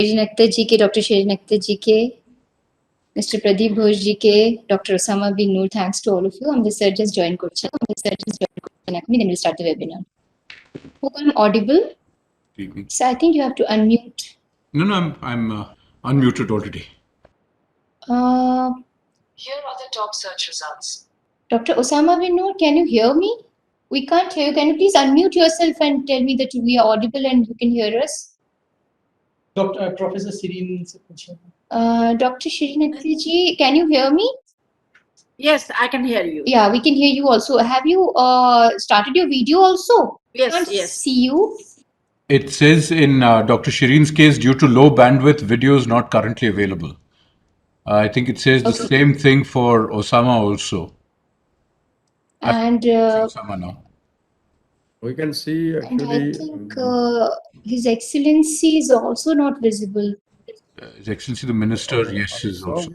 Shirin Akhter ji ke, Dr. Shirin Akhter ji ke, Mr. Pradip Ghosh ji ke, Dr. Osama bin Noor, thanks to all of you. I'm sir just join করছেন. Then we'll start the webinar. Hope I'm audible. So I think you have to unmute. No, I'm unmuted already. Here are the top search results. Dr. Osama bin Noor, can you hear me? We can't hear you. Can you please unmute yourself and tell me that we are audible and you can hear us? Professor Shirin. Dr. Shirin Akhter ji, can you hear me? Yes, I can hear you. Yeah, we can hear you also. Have you started your video also? Yes, Can't yes. see you. It says in Dr. Shirin's case, due to low bandwidth, video is not currently available. I think it says the same thing for Osama also. And Osama now. We can see and actually. I think His Excellency is also not visible. His Excellency the Minister, yes, is also.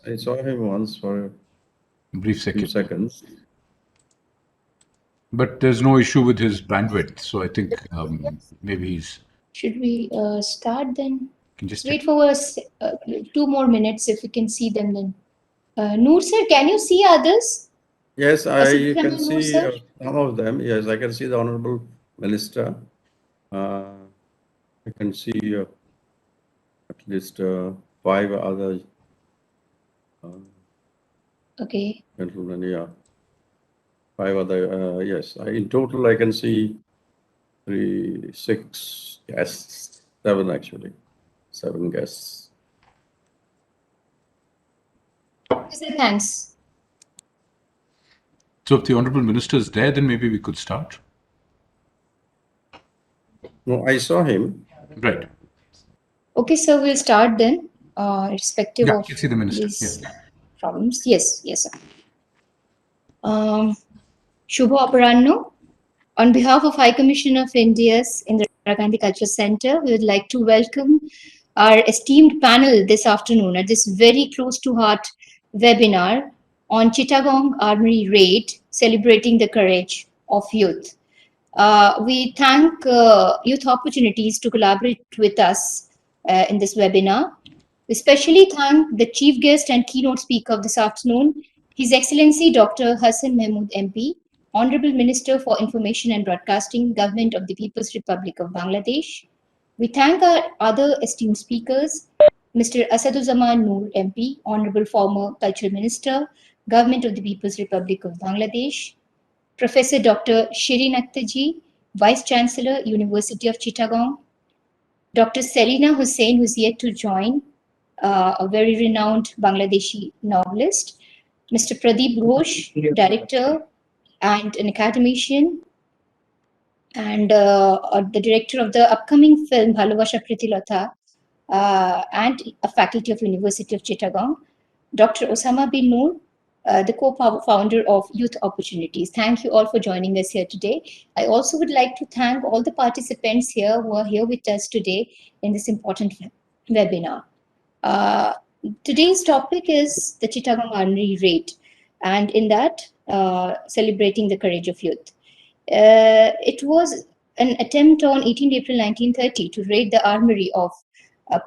I saw him once for a brief a few seconds. But there's no issue with his bandwidth, so I think maybe he's. Should we start then? Can just wait for us 2 more minutes if we can see them then. Noor sir, can you see others? Yes, I can Noor, see sir? some of them. Yes, I can see the Honorable Minister. I can see at least 5 other Okay. gentlemen. Yeah, 5 other. Yes, in total I can see 3, 6 guests, 7 actually, 7 guests. Thanks. So if the Honorable Minister is there, then maybe we could start. No, I saw him. Right. Okay, so we'll start then, irrespective Yeah, of you can see the Minister. these Yes. problems. Yes, yes, sir. Shubho Aparanno, on behalf of High Commissioner of India's Indira Gandhi Cultural Centre, we would like to welcome our esteemed panel this afternoon at this very close to heart webinar on Chittagong Armoury Raid, Celebrating the Courage of Youth. We thank Youth Opportunities to collaborate with us in this webinar. We especially thank the Chief Guest and Keynote Speaker of this afternoon, His Excellency Dr. Hasan Mahmud MP, Honorable Minister for Information and Broadcasting, Government of the People's Republic of Bangladesh. We thank our other esteemed speakers, Mr. Asaduzzaman Noor MP, Honorable Former Cultural Minister, Government of the People's Republic of Bangladesh, Professor Dr. Shirin Akhter ji, Vice Chancellor, University of Chittagong, Dr. Selina Hussain, who's yet to join, a very renowned Bangladeshi novelist, Mr. Pradip Ghosh, Director and an Academician, and the Director of the upcoming film Bhalobasha Pritilata, and a faculty of University of Chittagong, Dr. Osama bin Noor, the co-founder of Youth Opportunities. Thank you all for joining us here today. I also would like to thank all the participants here who are here with us today in this important webinar. Today's topic is the Chittagong Armoury Raid, and in that, celebrating the courage of youth. It was an attempt on 18 April 1930 to raid the armory of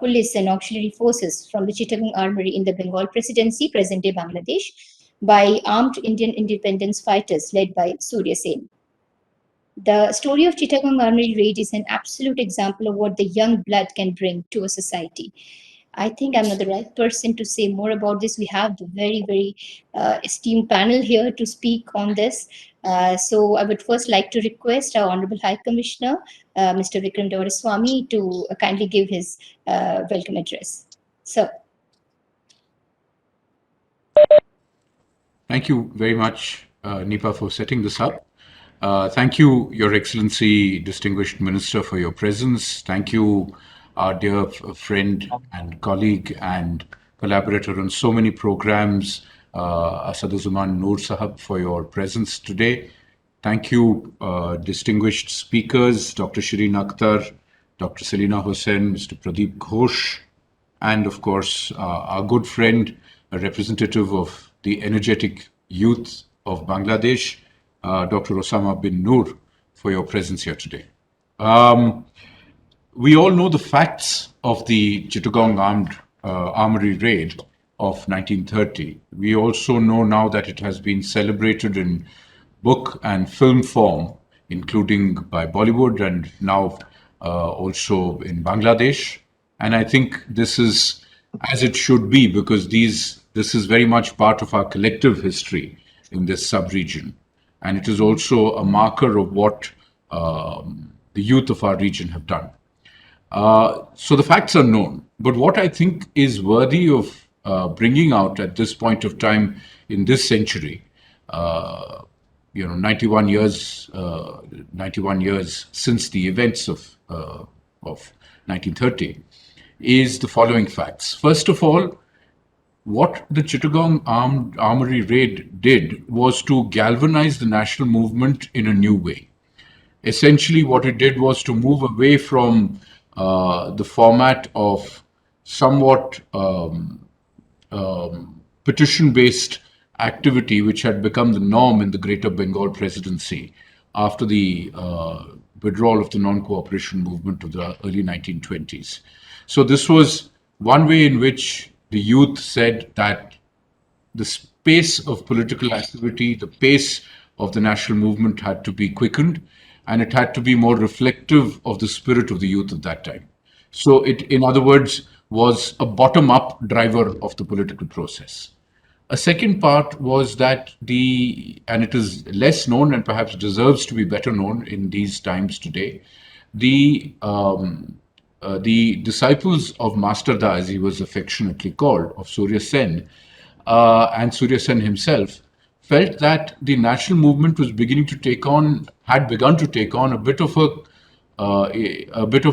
police and auxiliary forces from the Chittagong Armoury in the Bengal Presidency, present-day Bangladesh, by armed Indian independence fighters led by Surya. The story of Chittagong Armoury Raid is an absolute example of what the young blood can bring to a society. I think I'm not the right person to say more about this. We have the very, very esteemed panel here to speak on this. So I would first like to request our Honorable High Commissioner, Mr. Vikram Doraiswamy, to kindly give his welcome address. Sir. Thank you very much, Nipa, for setting this up. Thank you, Your Excellency, Distinguished Minister, for your presence. Thank you, our dear friend and colleague and collaborator on so many programs, Asaduzzaman Noor Sahab, for your presence today. Thank you, distinguished speakers, Dr. Shirin Akhter, Dr. Selina Hussain, Mr. Pradip Ghosh, and of course, our good friend, a representative of the energetic youth of Bangladesh, Dr. Osama bin Noor, for your presence here today. We all know the facts of the Chittagong Armoury Raid of 1930. We also know now that it has been celebrated in book and film form, including by Bollywood and now also in Bangladesh. And I think this is as it should be, because this is very much part of our collective history in this sub-region. And it is also a marker of what the youth of our region have done. So the facts are known. But what I think is worthy of bringing out at this point of time in this century, 91 years since the events of 1930, is the following facts. First of all, what the Chittagong Armoury Raid did was to galvanize the national movement in a new way. Essentially, what it did was to move away from the format of somewhat petition-based activity, which had become the norm in the Greater Bengal Presidency after the withdrawal of the non-cooperation movement of the early 1920s. So this was one way in which the youth said that the pace of political activity, the pace of the national movement had to be quickened, and it had to be more reflective of the spirit of the youth at that time. So it, in other words, was a bottom-up driver of the political process. A second part was that and it is less known and perhaps deserves to be better known in these times today, the disciples of Master Da, as he was affectionately called, of Surya Sen, and Surya Sen himself, felt that the national movement was had begun to take on a bit of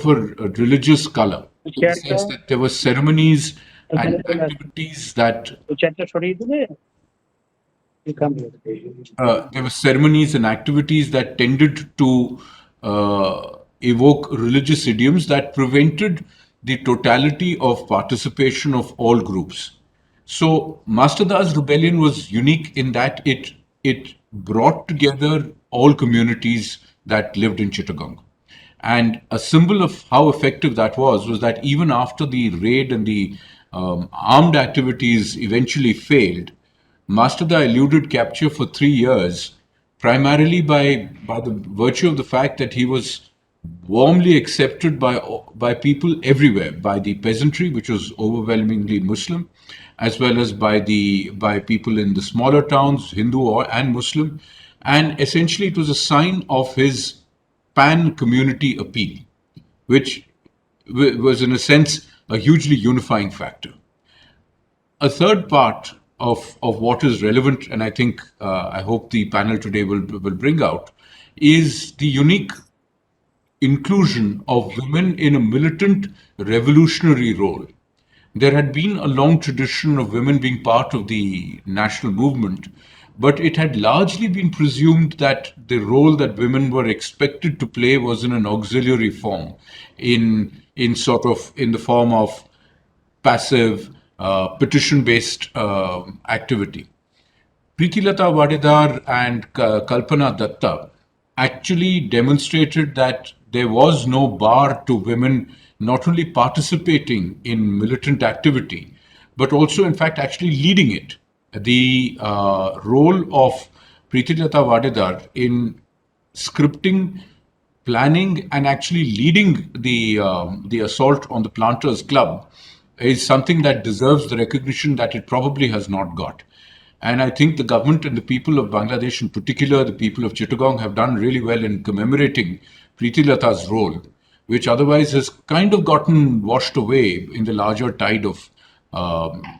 a religious color, in the sense that there were ceremonies and activities that tended to evoke religious idioms that prevented the totality of participation of all groups. So Master Da's rebellion was unique in that it brought together all communities that lived in Chittagong. And a symbol of how effective that was that even after the raid and the armed activities eventually failed, Master Da eluded capture for 3 years, primarily by the virtue of the fact that he was warmly accepted by people everywhere, by the peasantry, which was overwhelmingly Muslim, as well as by people in the smaller towns, Hindu and Muslim. And essentially it was a sign of his pan-community appeal, which was in a sense a hugely unifying factor. A third part of what is relevant, and I think, I hope the panel today will bring out, is the unique inclusion of women in a militant revolutionary role. There had been a long tradition of women being part of the national movement, but it had largely been presumed that the role that women were expected to play was in an auxiliary form, in the form of passive, petition-based activity. Pritilata, Waddedar and Kalpana Dutta actually demonstrated that there was no bar to women not only participating in militant activity, but also, in fact, actually leading it. The role of Pritilata Waddedar in scripting, planning, and actually leading the assault on the Planters Club is something that deserves the recognition that it probably has not got. And I think the government and the people of Bangladesh, in particular, the people of Chittagong, have done really well in commemorating Pritilata's role, which otherwise has kind of gotten washed away in the larger tide of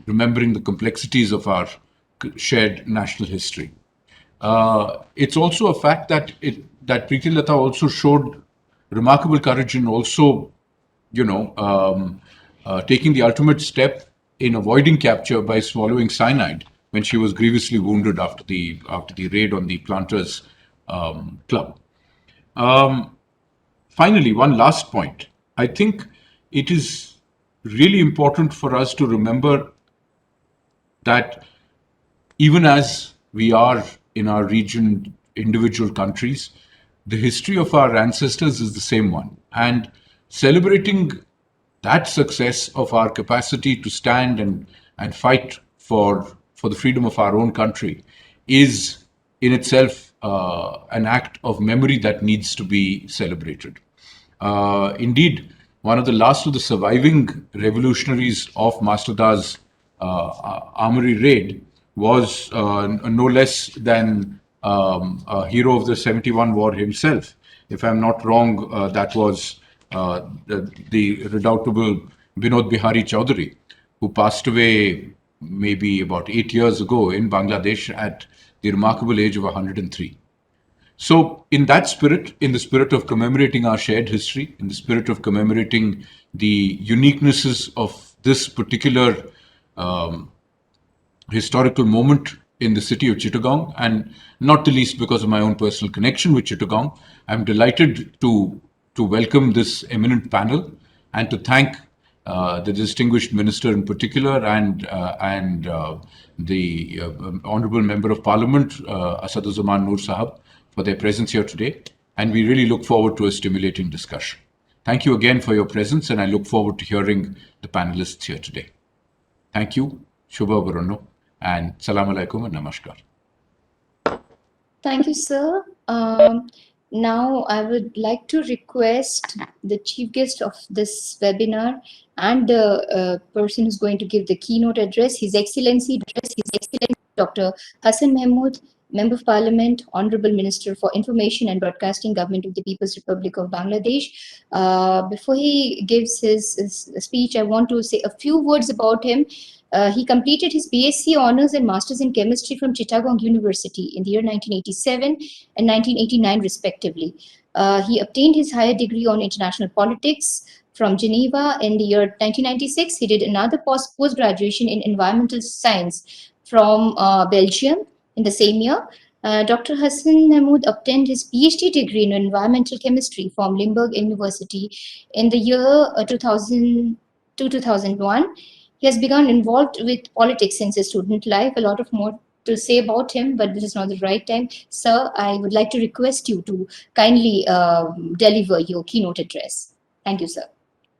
remembering the complexities of our shared national history. It's also a fact that Pritilata also showed remarkable courage in also, taking the ultimate step in avoiding capture by swallowing cyanide when she was grievously wounded after the raid on the Planters Club. Finally, one last point. I think it is really important for us to remember that even as we are in our region, individual countries, the history of our ancestors is the same one. And celebrating that success of our capacity to stand and fight for the freedom of our own country is in itself an act of memory that needs to be celebrated. Indeed, one of the last of the surviving revolutionaries of Masterdar's armory raid was no less than a hero of the 71 war himself. If I'm not wrong, that was the redoubtable Vinod Bihari Chaudhary, who passed away maybe about 8 years ago in Bangladesh at the remarkable age of 103. So, in that spirit, in the spirit of commemorating our shared history, in the spirit of commemorating the uniquenesses of this particular historical moment in the city of Chittagong, and not the least because of my own personal connection with Chittagong, I'm delighted to welcome this eminent panel and to thank the distinguished minister in particular and the Honourable Member of Parliament, Asaduzzaman Noor Sahab, for their presence here today. And we really look forward to a stimulating discussion. Thank you again for your presence, and I look forward to hearing the panelists here today. Thank you. Shubha Baranno, and Salam Alaikum and Namaskar. Thank you, sir. Now, I would like to request the chief guest of this webinar and the person who's going to give the keynote address, His Excellency Dr. Hasan Mahmud, Member of Parliament, Honorable Minister for Information and Broadcasting, Government of the People's Republic of Bangladesh. Before he gives his speech, I want to say a few words about him. He completed his BSc Honours and Masters in Chemistry from Chittagong University in the year 1987 and 1989 respectively. He obtained his higher degree on International Politics from Geneva in the year 1996. He did another post-graduation in Environmental Science from Belgium in the same year. Dr. Hasan Mahmud obtained his PhD degree in Environmental Chemistry from Limburg University in the year 2000 to 2001. He has become involved with politics since his student life. A lot of more to say about him, but this is not the right time. Sir, I would like to request you to kindly deliver your keynote address. Thank you, sir.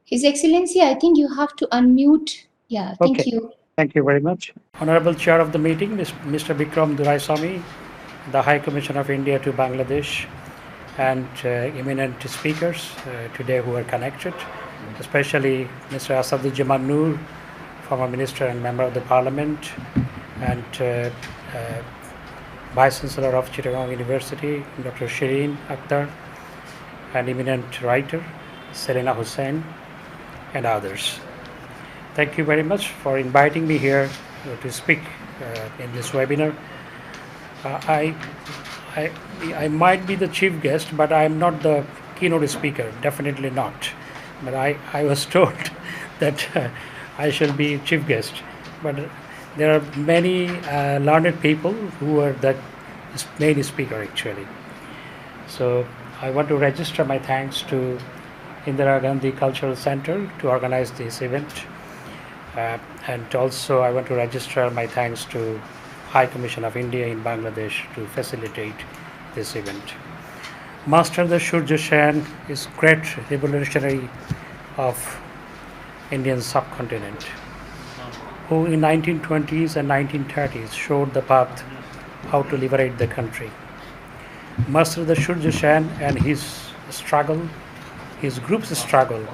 His Excellency, I think you have to unmute. Yeah, thank you. Thank you very much. Honorable Chair of the meeting, Mr. Bikram Duraisamy, the High Commissioner of India to Bangladesh, and eminent speakers today who are connected, especially Mr. Asaduzzaman Noor, former Minister and Member of the Parliament, and Vice Chancellor of Chittagong University, Dr. Shirin Akhter, and eminent writer, Selina Hussain, and others. Thank you very much for inviting me here to speak in this webinar. I might be the chief guest, but I'm not the keynote speaker, definitely not. But I was told that I shall be chief guest. But there are many learned people who are the main speaker actually. So I want to register my thanks to Indira Gandhi Cultural Centre to organize this event. And also I want to register my thanks to High Commission of India in Bangladesh to facilitate this event. Master Surya Sen is great revolutionary of Indian subcontinent, who in 1920s and 1930s showed the path how to liberate the country. Master Surya Sen and his struggle, his group's struggle,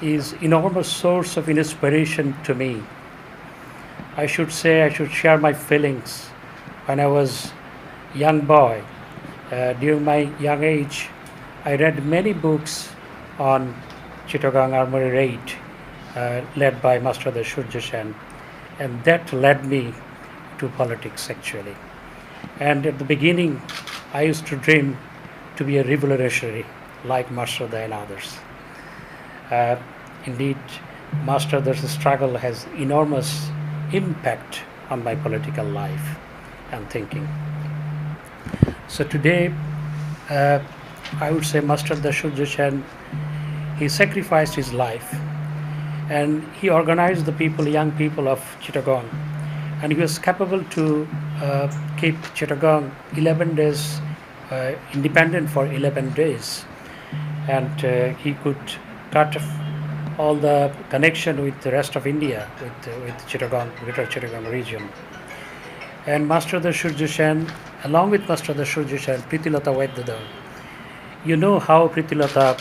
is enormous source of inspiration to me. I should share my feelings. When I was young boy, during my young age, I read many books on Chittagong Armoury Raid, led by Master Surya Sen, and that led me to politics actually. And at the beginning, I used to dream to be a revolutionary like Master and others. Indeed, Master's struggle has enormous impact on my political life and thinking. So today, I would say Master Surya Sen, he sacrificed his life and he organized the people, young people of Chittagong, and he was capable to keep Chittagong 11 days independent for 11 days, and he could cut all the connection with the rest of India, with Chittagong, Greater Chittagong region. And Master Surya Sen, along with Master Surya Sen, Pritilata Waddedar. You know how Pritilata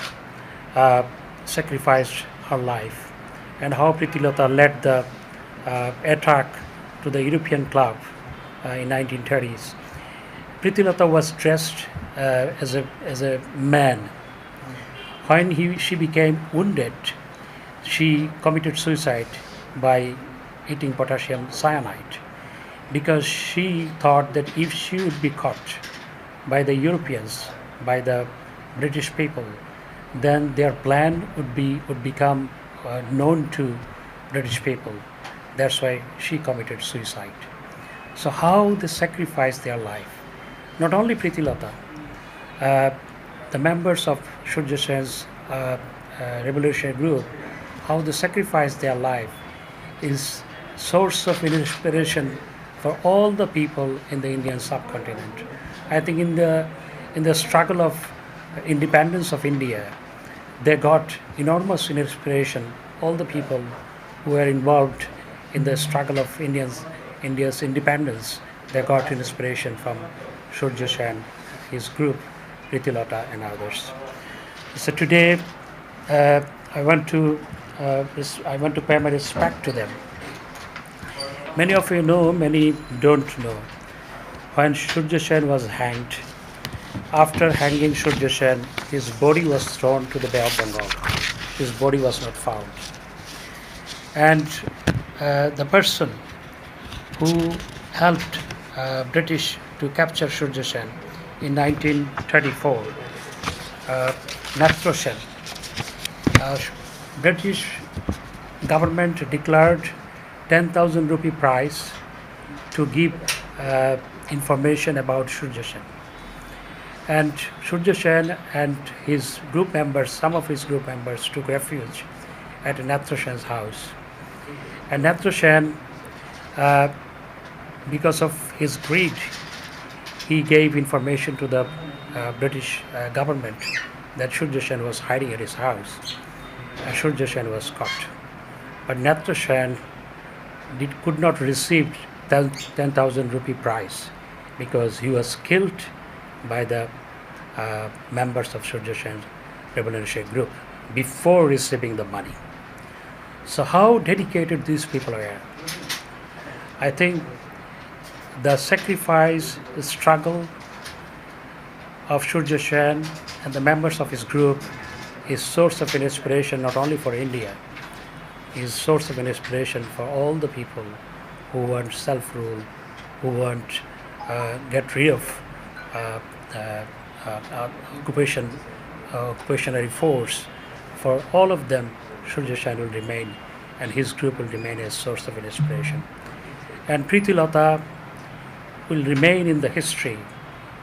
sacrificed her life, and how Pritilata led the attack to the European club in 1930s. Pritilata was dressed as a man. When she became wounded, she committed suicide by eating potassium cyanide, because she thought that if she would be caught by the Europeans, by the British people, then their plan would become known to British people. That's why she committed suicide. So how they sacrificed their life. Not only Pritilata, the members of Surya Sen's revolutionary group, how they sacrificed their life is source of inspiration for all the people in the Indian subcontinent. I think in the struggle of independence of India, they got enormous inspiration. All the people who were involved in the struggle of India's independence, they got inspiration from Surya Sen, his group, Pritilata, and others. So today, I want to pay my respect to them. Many of you know, many don't know. When Surya Sen was hanged, after hanging Surya Sen, his body was thrown to the Bay of Bengal. His body was not found. And the person who helped British to capture Surya Sen in 1934, Natro Sen, British government declared 10,000 rupee prize to give information about Surya Sen. And Surya Sen and his group members, some of his group members, took refuge at Natro Sen's house. And Natro Sen, because of his greed, he gave information to the British government that Surya Sen was hiding at his house. And Surya Sen was caught. But Natro Sen could not receive 10,000 rupee prize, because he was killed by the members of Surya Sen's revolutionary group before receiving the money. So how dedicated these people are. I think the sacrifice, the struggle of Surya Sen and the members of his group is source of inspiration not only for India, is source of inspiration for all the people who want self-rule, who want get rid of occupationary force. For all of them, Surya Sen will remain, and his group will remain a source of inspiration. And Pritilata will remain in the history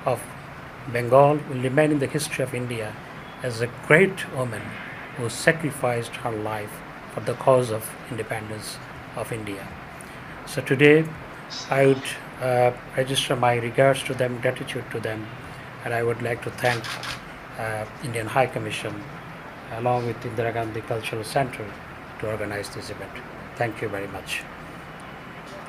of Bengal, will remain in the history of India as a great woman who sacrificed her life for the cause of independence of India. So today, I would register my regards to them, gratitude to them, and I would like to thank Indian High Commission along with Indira Gandhi Cultural Centre to organize this event. Thank you very much.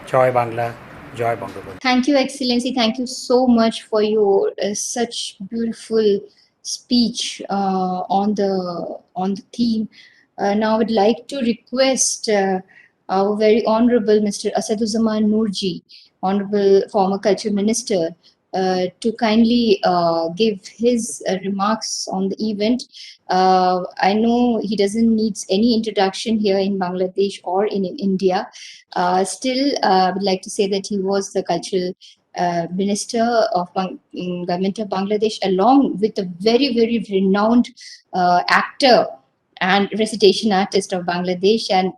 Joy Bangla, Joy Bangabandhu. Thank you, Excellency. Thank you so much for your such beautiful speech on the theme. Now, I would like to request our very honorable Mr. Asaduzzaman Noor, Honorable former Culture Minister, to kindly give his remarks on the event. I know he doesn't need any introduction here in Bangladesh or in India. Still, I would like to say that he was the cultural minister of government of Bangladesh, along with a very, very renowned actor and recitation artist of Bangladesh. And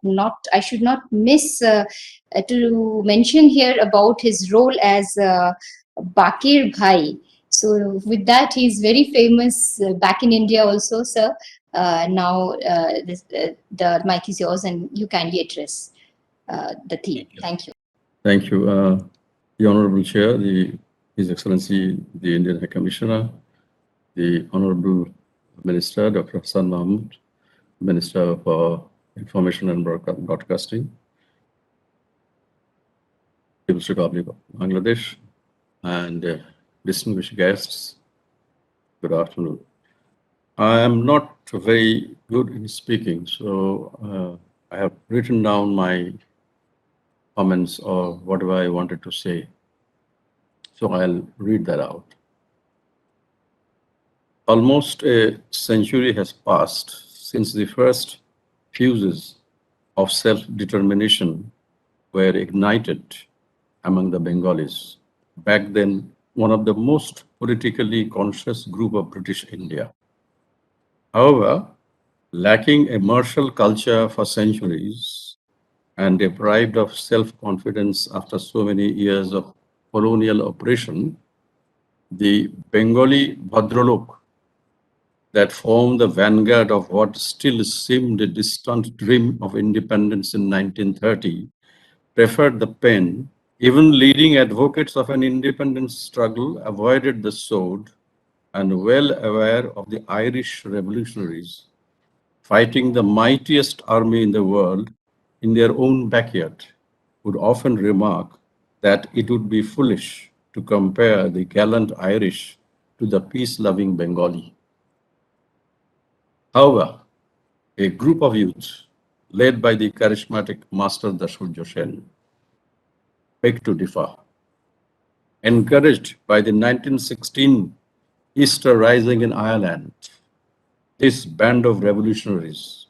I should not miss to mention here about his role as Bakir Bhai. So with that, he's very famous back in India also, sir. Now the mic is yours, and you kindly address the theme. Thank you. Thank you. The Honorable Chair, His Excellency, the Indian High Commissioner, the Honorable Minister, Dr. Hasan Mahmud, Minister for Information and Broadcasting, People's Republic of Bangladesh, and distinguished guests, good afternoon. I am not very good in speaking, so I have written down my comments or whatever I wanted to say. So I'll read that out. Almost a century has passed since the first fuses of self-determination were ignited among the Bengalis, back then one of the most politically conscious group of British India. However, lacking a martial culture for centuries and deprived of self-confidence after so many years of colonial oppression, the Bengali Bhadralok that formed the vanguard of what still seemed a distant dream of independence in 1930 preferred the pen. Even leading advocates of an independence struggle avoided the sword, and well aware of the Irish revolutionaries fighting the mightiest army in the world in their own backyard, would often remark that it would be foolish to compare the gallant Irish to the peace-loving Bengali. However, a group of youth led by the charismatic Master Surya begged to differ. Encouraged by the 1916 Easter Rising in Ireland, this band of revolutionaries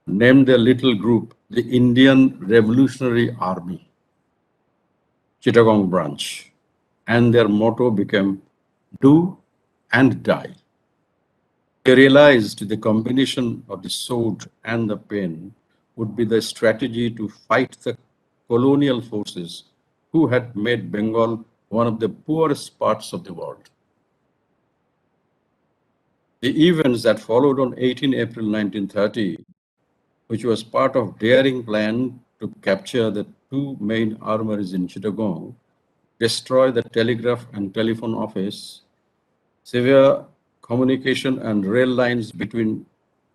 named their little group the Indian Revolutionary Army, Chittagong branch, and their motto became "Do and Die." They realized the combination of the sword and the pen would be the strategy to fight the colonial forces who had made Bengal one of the poorest parts of the world. The events that followed on 18 April 1930, which was part of daring plan to capture the two main armories in Chittagong, destroy the telegraph and telephone office, severe communication and rail lines between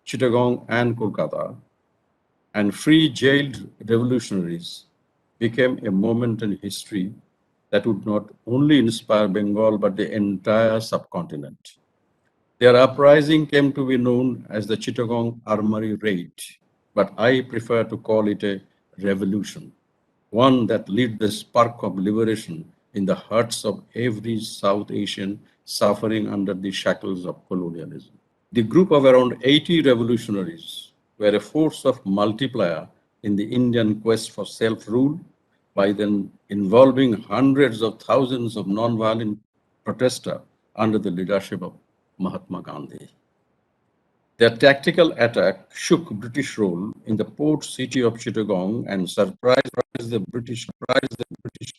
Chittagong and Kolkata, and free jailed revolutionaries became a moment in history that would not only inspire Bengal but the entire subcontinent. Their uprising came to be known as the Chittagong Armoury Raid, but I prefer to call it a revolution, one that lit the spark of liberation in the hearts of every South Asian suffering under the shackles of colonialism. The group of around 80 revolutionaries were a force of multiplier in the Indian quest for self-rule, by then involving hundreds of thousands of non-violent protesters under the leadership of Mahatma Gandhi. Their tactical attack shook British rule in the port city of Chittagong and surprised the British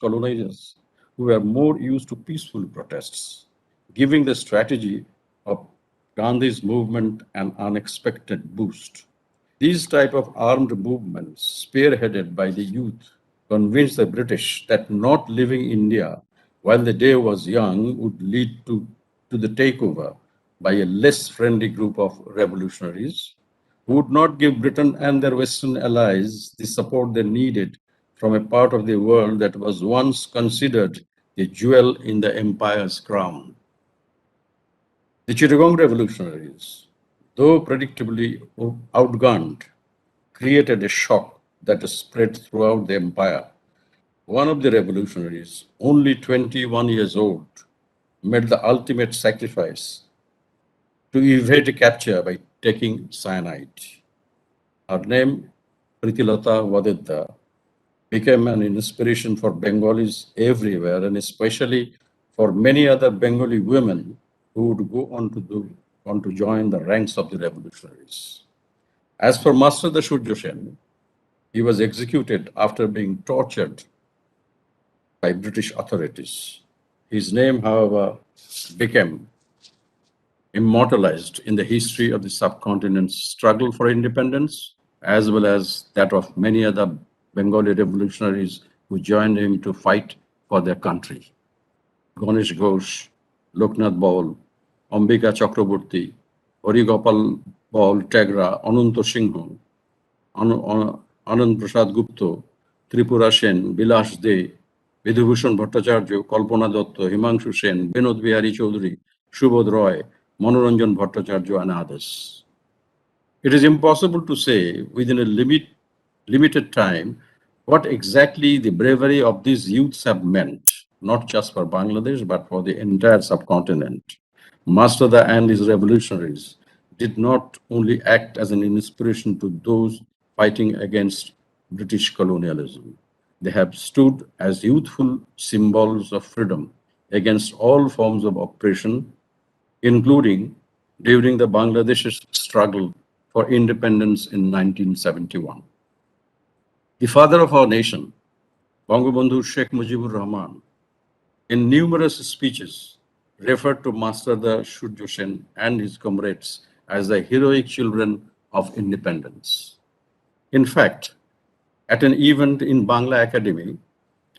colonizers who were more used to peaceful protests, giving the strategy of Gandhi's movement an unexpected boost. These type of armed movements, spearheaded by the youth, convinced the British that not leaving India while the day was young would lead to the takeover by a less friendly group of revolutionaries who would not give Britain and their Western allies the support they needed from a part of the world that was once considered the jewel in the empire's crown. The Chittagong revolutionaries, though predictably outgunned, created a shock that spread throughout the empire. One of the revolutionaries, only 21 years old, made the ultimate sacrifice to evade capture by taking cyanide. Her name, Pritilata Waddedar, became an inspiration for Bengalis everywhere, and especially for many other Bengali women who would go on to join the ranks of the revolutionaries. As for Master Surya, he was executed after being tortured by British authorities. His name, however, became immortalized in the history of the subcontinent's struggle for independence, as well as that of many other Bengali revolutionaries who joined him to fight for their country. Ganesh Ghosh, Loknath Baul, Ambika Chakraborty, Harigopal Baul Tegra, Ananta Singh, Anand Prasad Gupta, Tripura Sen, Bilash De, Vidhubhushan Bhattacharya, Kalpana Dutta, Himanshu Sen, Binod Bihari Chaudhary, Shubodh Roy, Manoranjan Bhattacharya, and others. It is impossible to say within a limited time what exactly the bravery of these youths have meant, not just for Bangladesh, but for the entire subcontinent. Masterdar and his revolutionaries did not only act as an inspiration to those fighting against British colonialism. They have stood as youthful symbols of freedom against all forms of oppression, including during the Bangladesh struggle for independence in 1971. The father of our nation, Bangabandhu Sheikh Mujibur Rahman, in numerous speeches, referred to Masterdar Surya Sen and his comrades as the heroic children of independence. In fact, at an event in Bangla Academy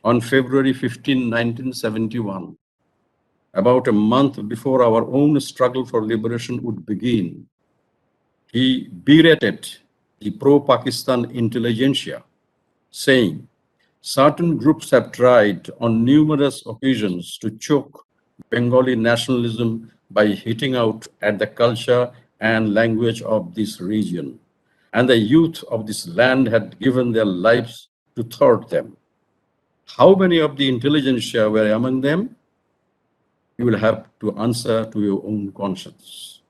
on February 15, 1971, about a month before our own struggle for liberation would begin, he berated the pro-Pakistan intelligentsia, saying, certain groups have tried on numerous occasions to choke Bengali nationalism by hitting out at the culture and language of this region, and the youth of this land had given their lives to thwart them. How many of the intelligentsia were among them? You will have to answer to your own conscience.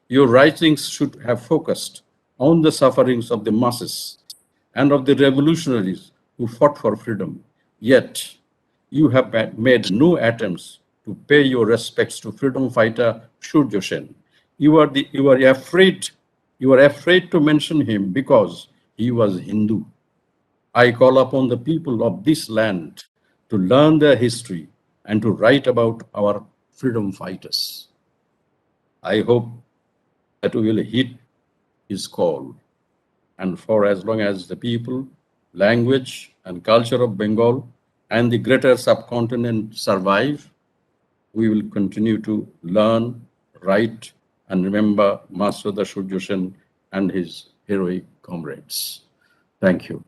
Your writings should have focused on the sufferings of the masses and of the revolutionaries who fought for freedom. Yet, you have made no attempts to pay your respects to freedom fighter Surya Sen. You are afraid to mention him because he was Hindu. I call upon the people of this land to learn their history and to write about our freedom fighters. I hope that we will heed his call, and for as long as the people, language, and culture of Bengal and the greater subcontinent survive, we will continue to learn, write, and remember Masterdar Surya Sen and his heroic comrades. Thank you.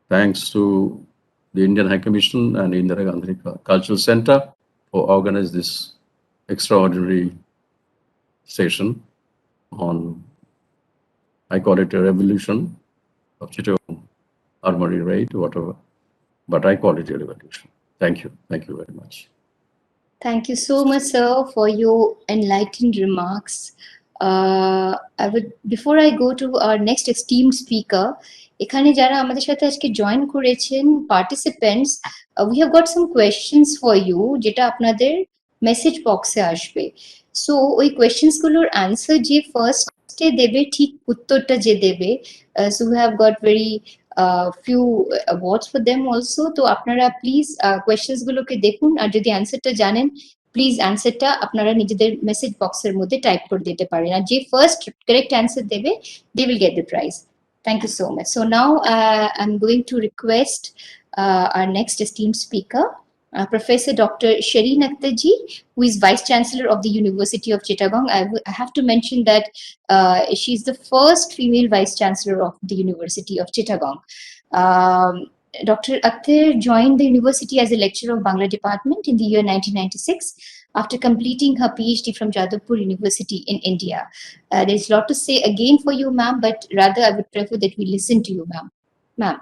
Thanks to the Indian High Commission and Indira Gandhi Cultural Centre for organizing this extraordinary session on, I call it a revolution of Chittagong Armoury Raid, whatever, but I call it a revolution. Thank you. Thank you very much. Thank you so much, sir, for your enlightened remarks. Before I go to our next esteemed speaker, এখানে যারা আমাদের সাথে আজকে join করেছেন participants, we have got some questions for you যেটা আপনাদের message বক্সে আসবে। সো ওই কোয়েশ্চেন্স গুলোর অ্যান্সার যে ফার্স্টে দেবে, ঠিক উত্তরটা যে দেবে, so we have got very few awards for them also. তো আপনারা প্লিজ কোয়েশ্চেন্স গুলোকে দেখুন, আর যদি অ্যান্সারটা জানেন প্লিজ অ্যান্সারটা আপনারা নিজেদের মেসেজ বক্সের মধ্যে টাইপ করে দিতে পারেন, আর যে ফার্স্ট কারেক্ট অ্যান্সার দেবে they will get the prize. Thank you so much. So now I'm going to request our next esteemed speaker, Professor Dr. Shirin Akhter ji, who is Vice Chancellor of the University of Chittagong. I have to mention that she is the first female Vice Chancellor of the University of Chittagong. Dr. Akhter joined the university as a lecturer of Bangla Department in the year 1996 after completing her PhD from Jadavpur University in India. There's a lot to say again for you, ma'am, but rather I would prefer that we listen to you, ma'am. Ma'am.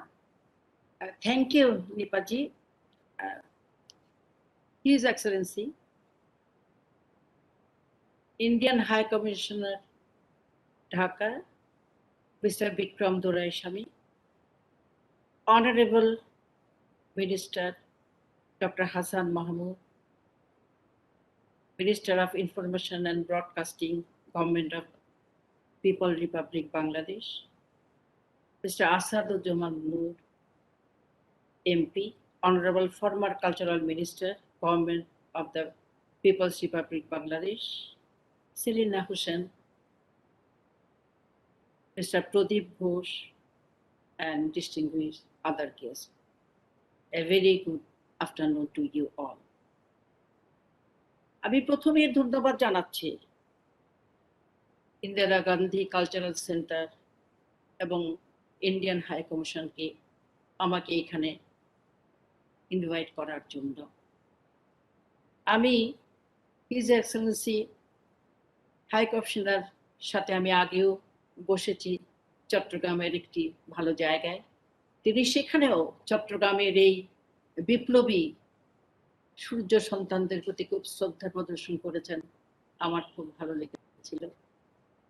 Thank you, Nipaji. His Excellency, Indian High Commissioner Dhaka, Mr. Bikram Doraiswamy, Honorable Minister Dr. Hasan Mahmud, Minister of Information and Broadcasting, Government of People's Republic Bangladesh, Mr. Asaduzzaman Noor MP, Honorable former Cultural Minister, Government of the People's Republic Bangladesh, Shirin Akhter, Mr. Pradip Ghosh, and distinguished other guests. A very good afternoon to you all. আমি প্রথমে ধন্যবাদ জানাচ্ছি Indira Gandhi cultural centre এবং Indian high কমিশনকে আমাকে এখানে invite করার জন্য। আমি হিজ এক্সেলেন্সি হাই কমিশনার সাথে আমি আগেও বসেছি চট্টগ্রামের একটি ভালো জায়গায়। তিনি সেখানেও চট্টগ্রামের এই বিপ্লবী সূর্য সন্তানদের প্রতি খুব শ্রদ্ধা প্রদর্শন করেছেন, আমার খুব ভালো লেগেছিল।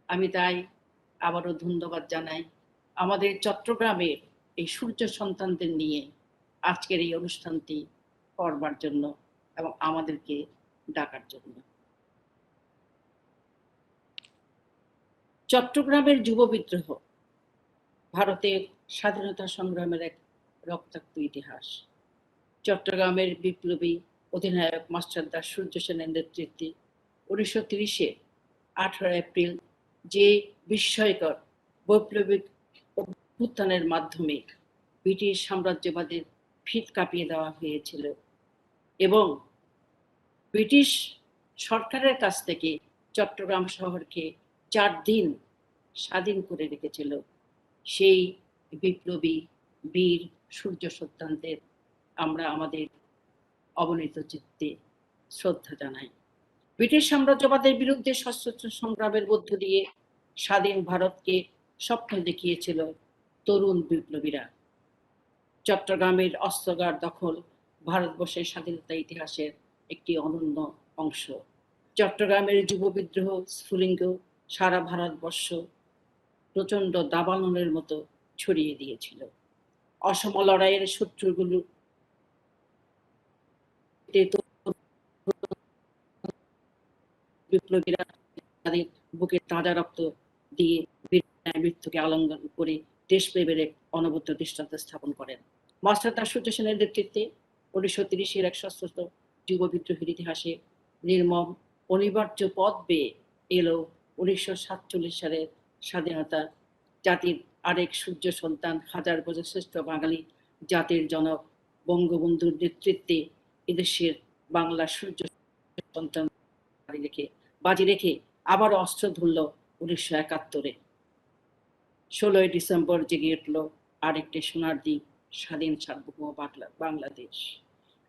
আমি তাই আবারও ধন্যবাদ জানাই আমাদের চট্টগ্রামের এই সূর্য সন্তানদের নিয়ে আজকের এই অনুষ্ঠানটি করবার জন্য এবং আমাদেরকে ডাকার জন্য। চট্টগ্রামের যুব বিদ্রোহ ভারতের স্বাধীনতা সংগ্রামের এক রক্তাক্ত ইতিহাস। চট্টগ্রামের বিপ্লবী অধিনায়ক মাস্টারদা সূর্য সেনের নেতৃত্বে 1930-এ 18 এপ্রিল যে বিস্ময়কর বৈপ্লবিক অভ্যুত্থানের মাধ্যমে ব্রিটিশ সাম্রাজ্যবাদের ভিত কাঁপিয়ে দেওয়া হয়েছিল এবং ব্রিটিশ সরকারের কাছ থেকে চট্টগ্রাম শহরকে 4 দিন স্বাধীন করে রেখেছিল, সেই বিপ্লবী বীর সূর্য সন্তানদের আমরা আমাদের অবনীত চিত্তে শ্রদ্ধা জানাই। ব্রিটিশ সাম্রাজ্যবাদের বিরুদ্ধে সশস্ত্র সংগ্রামের মধ্য দিয়ে স্বাধীন ভারতকে স্বপ্ন দেখিয়েছিল তরুণ বিপ্লবীরা। চট্টগ্রামের অস্ত্রাগার দখল ভারতবর্ষের স্বাধীনতা ইতিহাসের একটি অনন্য অংশ। চট্টগ্রামের যুব বিদ্রোহ স্ফুলিঙ্গ সারা ভারতবর্ষ প্রচন্ড দাবানলের মতো ছড়িয়ে দিয়েছিল। অসম লড়াইয়ের শত্রুগুলো বিপ্লবীরা তাদের বুকে তাজা রক্ত দিয়ে মৃত্যুকে আলিঙ্গন করে দেশপ্রেমের এক অনবদ্য দৃষ্টান্ত স্থাপন করেন। মাস্টারদা সূর্য সেনের নেতৃত্বে 1930-এর এক সশস্ত্র যুব বিদ্রোহের ইতিহাসে নির্মম অনিবার্য পথ বেয়ে এলো 1947 সালের স্বাধীনতা। জাতির আরেক সূর্য সন্তান, হাজার বছর শ্রেষ্ঠ বাঙালি জাতির জনক বঙ্গবন্ধুর নেতৃত্বে এদেশের বাংলা সূর্য সন্তান বাজি রেখে আবার অস্ত্র ধরল 1971-এ। 16ই ডিসেম্বর জেগে উঠল আরেকটি সোনার দ্বীপ, স্বাধীন সার্বভৌম বাংলাদেশ।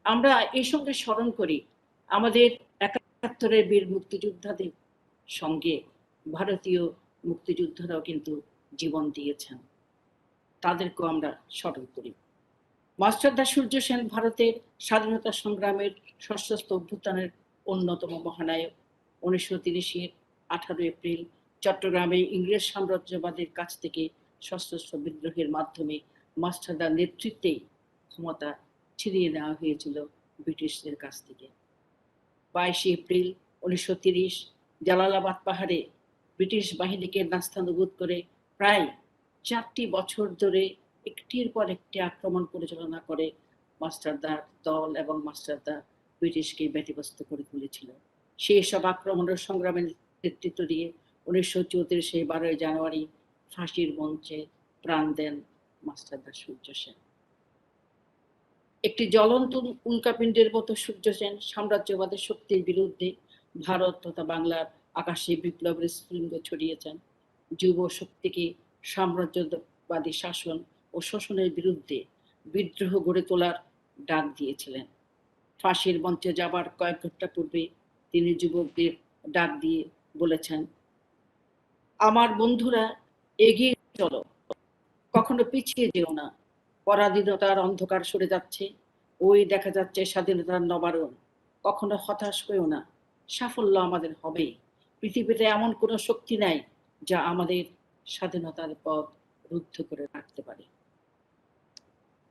আমরা এই সঙ্গে স্মরণ করি আমাদের 71-এর বীর মুক্তিযোদ্ধাদের সঙ্গে ভারতীয় মুক্তিযোদ্ধারাও কিন্তু জীবন দিয়েছেন, তাদেরকেও আমরা স্মরণ করি। মাস্টারদা সূর্য সেন ভারতের স্বাধীনতা সংগ্রামের সশস্ত্র অভ্যুত্থানের অন্যতম মহানায়ক। 1930-এর 18 এপ্রিল চট্টগ্রামে ইংরেজ সাম্রাজ্যবাদের কাছ থেকে সশস্ত্র বিদ্রোহের মাধ্যমে মাস্টারদার নেতৃত্বে ক্ষমতা ছিনিয়ে নেওয়া হয়েছিল ব্রিটিশদের কাছ থেকে। 22 এপ্রিল 1930 জালালাবাদ পাহাড়ে ব্রিটিশ বাহিনীকে নাস্তানুবুদ করে প্রায় 4টি বছর ধরে একটির পর একটি আক্রমণ পরিচালনা করে মাস্টারদার দল এবং মাস্টারদা ব্রিটিশকে ব্যতিব্যস্ত করে তুলেছিল। সেই সব আক্রমণের সংগ্রামের নেতৃত্ব দিয়ে 1934-এর 12 জানুয়ারি ফাঁসির মঞ্চে প্রাণ দেন মাস্টারদা সূর্য সেন। একটি জ্বলন্ত উল্কাপিণ্ডের মতো সূর্য সেন সাম্রাজ্যবাদের শক্তির বিরুদ্ধে ভারত তথা বাংলার আকাশে বিপ্লবের স্ফুলিঙ্গ ছড়িয়েছেন। যুব শক্তিকে সাম্রাজ্যবাদী শাসন ও শোষণের বিরুদ্ধে বিদ্রোহ গড়ে তোলার ডাক দিয়েছিলেন। ফাঁসির মঞ্চে যাবার কয়েক ঘন্টা পূর্বে তিনি যুবকদের ডাক দিয়ে বলেছেন, আমার বন্ধুরা এগিয়ে চলো, কখনো পিছিয়ে যেও না। পরাধীনতার অন্ধকার সরে যাচ্ছে, ওই দেখা যাচ্ছে স্বাধীনতার নবায়ন। কখনো হতাশ হয়েও না, সাফল্য আমাদের হবেই। পৃথিবীতে এমন কোনো শক্তি নাই যা আমাদের স্বাধীনতার পথ রুদ্ধ করে রাখতে পারে।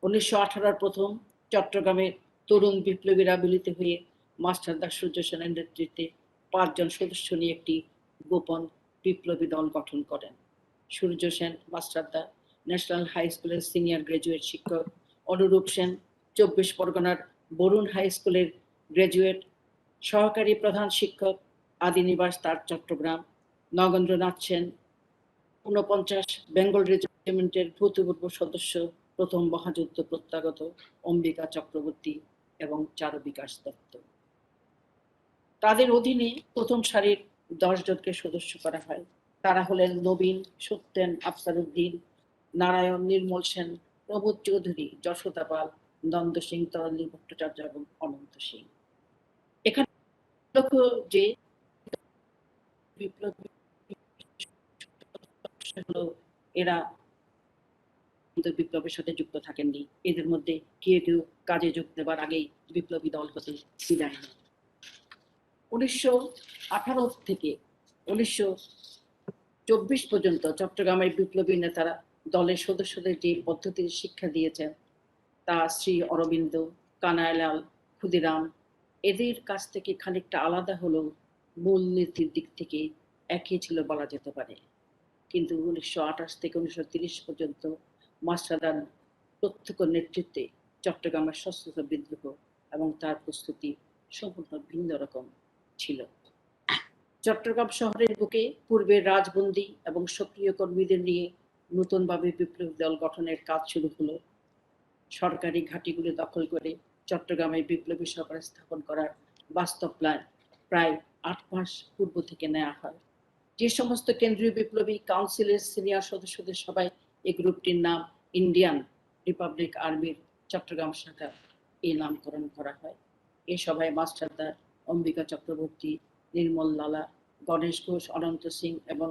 1918-র প্রথম চট্টগ্রামের তরুণ বিপ্লবীরা মিলিত হয়ে মাস্টারদা সূর্য সেনের নেতৃত্বে 5 জন সদস্য নিয়ে একটি গোপন বিপ্লবী দল গঠন করেন। সূর্য সেন মাস্টারদা ন্যাশনাল হাই স্কুলের সিনিয়র গ্রাজুয়েট শিক্ষক, অনুরূপ সেন 24 পরগনার বরুণ হাই স্কুলের গ্রাজুয়েট সহকারী প্রধান শিক্ষক, আদিনিবাস তার চট্টগ্রাম, নগেন্দ্রনাথ সেন 49 বেঙ্গল রেজিমেন্টের ভূতপূর্ব সদস্য, প্রথম মহাযুদ্ধ প্রত্যাগত অম্বিকা চক্রবর্তী এবং চারু বিকাশ দত্ত। তাদের অধীনে প্রথম সারির 10 জনকে সদস্য করা হয়। তারা হলেন নবীন, সত্যেন, আফসার উদ্দিন, নারায়ণ, নির্মল সেন, প্রবোধ চৌধুরী, যশোদা পাল, নন্দ সিং, তরলী ভট্টাচার্য এবং অনন্ত সিং। এখানে লক্ষ্য যে বিপ্লবী হলো এরা বিপ্লবের সাথে যুক্ত থাকেননি। এদের মধ্যে কেউ কেউ কাজে যোগ দেবার আগেই বিপ্লবী দল হতে বিদায় নেন। 1918 থেকে 1924 পর্যন্ত চট্টগ্রামের বিপ্লবী নেতারা দলের সদস্যদের যে পদ্ধতির শিক্ষা দিয়েছেন তা শ্রী অরবিন্দ, কানাইলাল, ক্ষুদিরাম এদের কাছ থেকে খানিকটা আলাদা হলেও মূল নীতির দিক থেকে একই ছিল বলা যেতে পারে। কিন্তু 1928 থেকে 1930 পর্যন্ত মাস্টারদার প্রত্যক্ষ নেতৃত্বে চট্টগ্রামের সশস্ত্র বিদ্রোহ এবং তার প্রস্তুতি সম্পূর্ণ ভিন্ন রকম ছিল। চট্টগ্রাম শহরের বুকে পূর্বের রাজবন্দী এবং সক্রিয় কর্মীদের নিয়ে নতুনভাবে বিপ্লবী দল গঠনের কাজ শুরু হলো। সরকারি ঘাঁটিগুলি দখল করে চট্টগ্রামে বিপ্লবী সরকার স্থাপন করার বাস্তব প্ল্যান প্রায় 8 মাস পূর্ব থেকে নেওয়া হয়। যে সমস্ত কেন্দ্রীয় বিপ্লবী কাউন্সিলের সিনিয়র সদস্যদের সবাই এই গ্রুপটির নাম ইন্ডিয়ান রিপাবলিক আর্মির চট্টগ্রাম শাখা এই নামকরণ করা হয়। এই সভায় মাস্টারদা, অম্বিকা চক্রবর্তী, নির্মল লালা, গণেশ ঘোষ, অনন্ত সিং এবং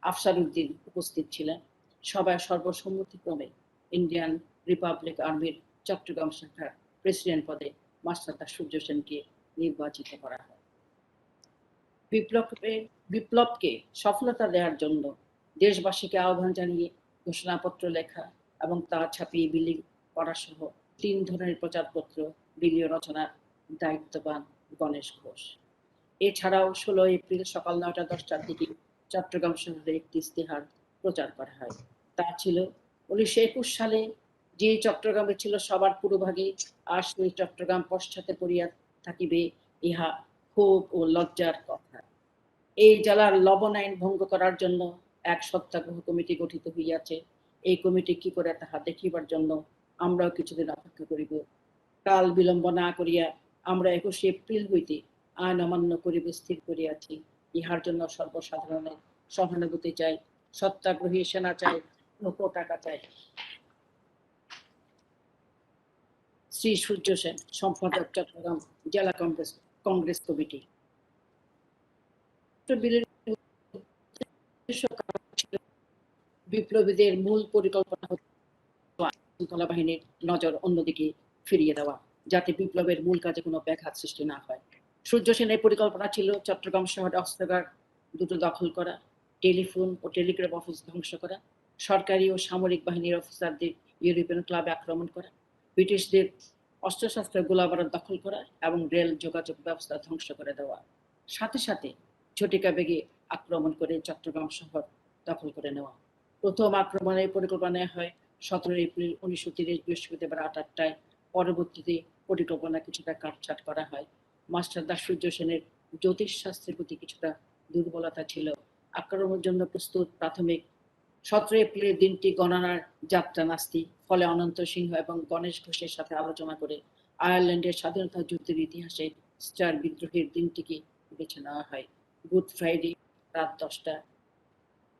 আফসার উদ্দিন উপস্থিত ছিলেন। সভায় সর্বসম্মতিক্রমে ইন্ডিয়ান রিপাবলিক আর্মির চট্টগ্রাম শাখার প্রেসিডেন্ট পদে মাস্টারদা সূর্য সেনকে নির্বাচিত করা হয়। বিপ্লবকে সফলতা দেওয়ার জন্য দেশবাসীকে আহ্বান জানিয়ে ঘোষণাপত্র লেখা এবং তা ছাপিয়ে বিলি করা সহ 3 ধরনের প্রচারপত্র বিলীয় রচনার দায়িত্ববান গণেশ ঘোষ। এছাড়াও 16 এপ্রিল সকাল 9টা-10টার দিকে চট্টগ্রাম শহরে একটি ইস্তেহার প্রচার করা হয়। তা ছিল 1921 সালে যে চট্টগ্রামে ছিল সবার পূর্বভাগে, আর সেই চট্টগ্রাম পশ্চাতে পড়িয়া থাকিবে ইহা ক্ষোভ ও লজ্জার কথা। এই জেলার লবণ আইন ভঙ্গ করার জন্য এক সত্যাগ্রহ কমিটি গঠিত হইয়াছে। এই কমিটি কি করে তাহা দেখিবার জন্য আমরাও কিছুদিন অপেক্ষা করিব। কাল বিলম্ব না করিয়া আমরা 21 এপ্রিল হইতে আইন অমান্য করিবে স্থির করিয়াছি। ইহার জন্য সর্বসাধারণের সহানুভূতি চাই, সত্যাগ্রহী সেনা চাই, টাকা চাই। শ্রী সূর্য সেন, সম্পাদক, চট্টগ্রাম জেলা কংগ্রেস কমিটি। বিপ্লবীদের মূল পরিকল্পনা শৃঙ্খলা বাহিনীর নজর অন্যদিকে ফিরিয়ে দেওয়া, যাতে বিপ্লবের মূল কাজে কোনো ব্যাঘাত সৃষ্টি না হয়। সূর্য সেনের পরিকল্পনা ছিল চট্টগ্রাম শহরে অস্ত্রাগার দুটো দখল করা, টেলিফোন ও টেলিগ্রাফ অফিস ধ্বংস করা, সরকারি ও সামরিক বাহিনীর অফিসারদের ইউরোপিয়ান ক্লাবে আক্রমণ করা, ব্রিটিশদের অস্ত্রশস্ত্র গোলাবারুদ দখল করা এবং রেল যোগাযোগ ব্যবস্থা ধ্বংস করে দেওয়া। সাথে সাথে ঝটিকা বেগে আক্রমণ করে চট্টগ্রাম শহর দখল করে নেওয়া। প্রথম আক্রমণের পরিকল্পনা নেওয়া হয় 17 এপ্রিল 1930 বৃহস্পতিবার 8টায়। পরবর্তীতে পরিকল্পনা কিছুটা কাটছাট করা হয়। মাস্টারদা সূর্য সেনের জ্যোতিষশাস্ত্রের প্রতি কিছুটা দুর্বলতা ছিল। আক্রমণের জন্য প্রস্তুত প্রাথমিক 17 এপ্রিলের দিনটি গণনার যাত্রা নাস্তি। ফলে অনন্ত সিংহ এবং গণেশ ঘোষের সাথে আলোচনা করে আয়ারল্যান্ডের স্বাধীনতা যুদ্ধের ইতিহাসে স্টার বিদ্রোহের দিনটিকে বেছে নেওয়া হয়। গুড ফ্রাইডে রাত 10টা,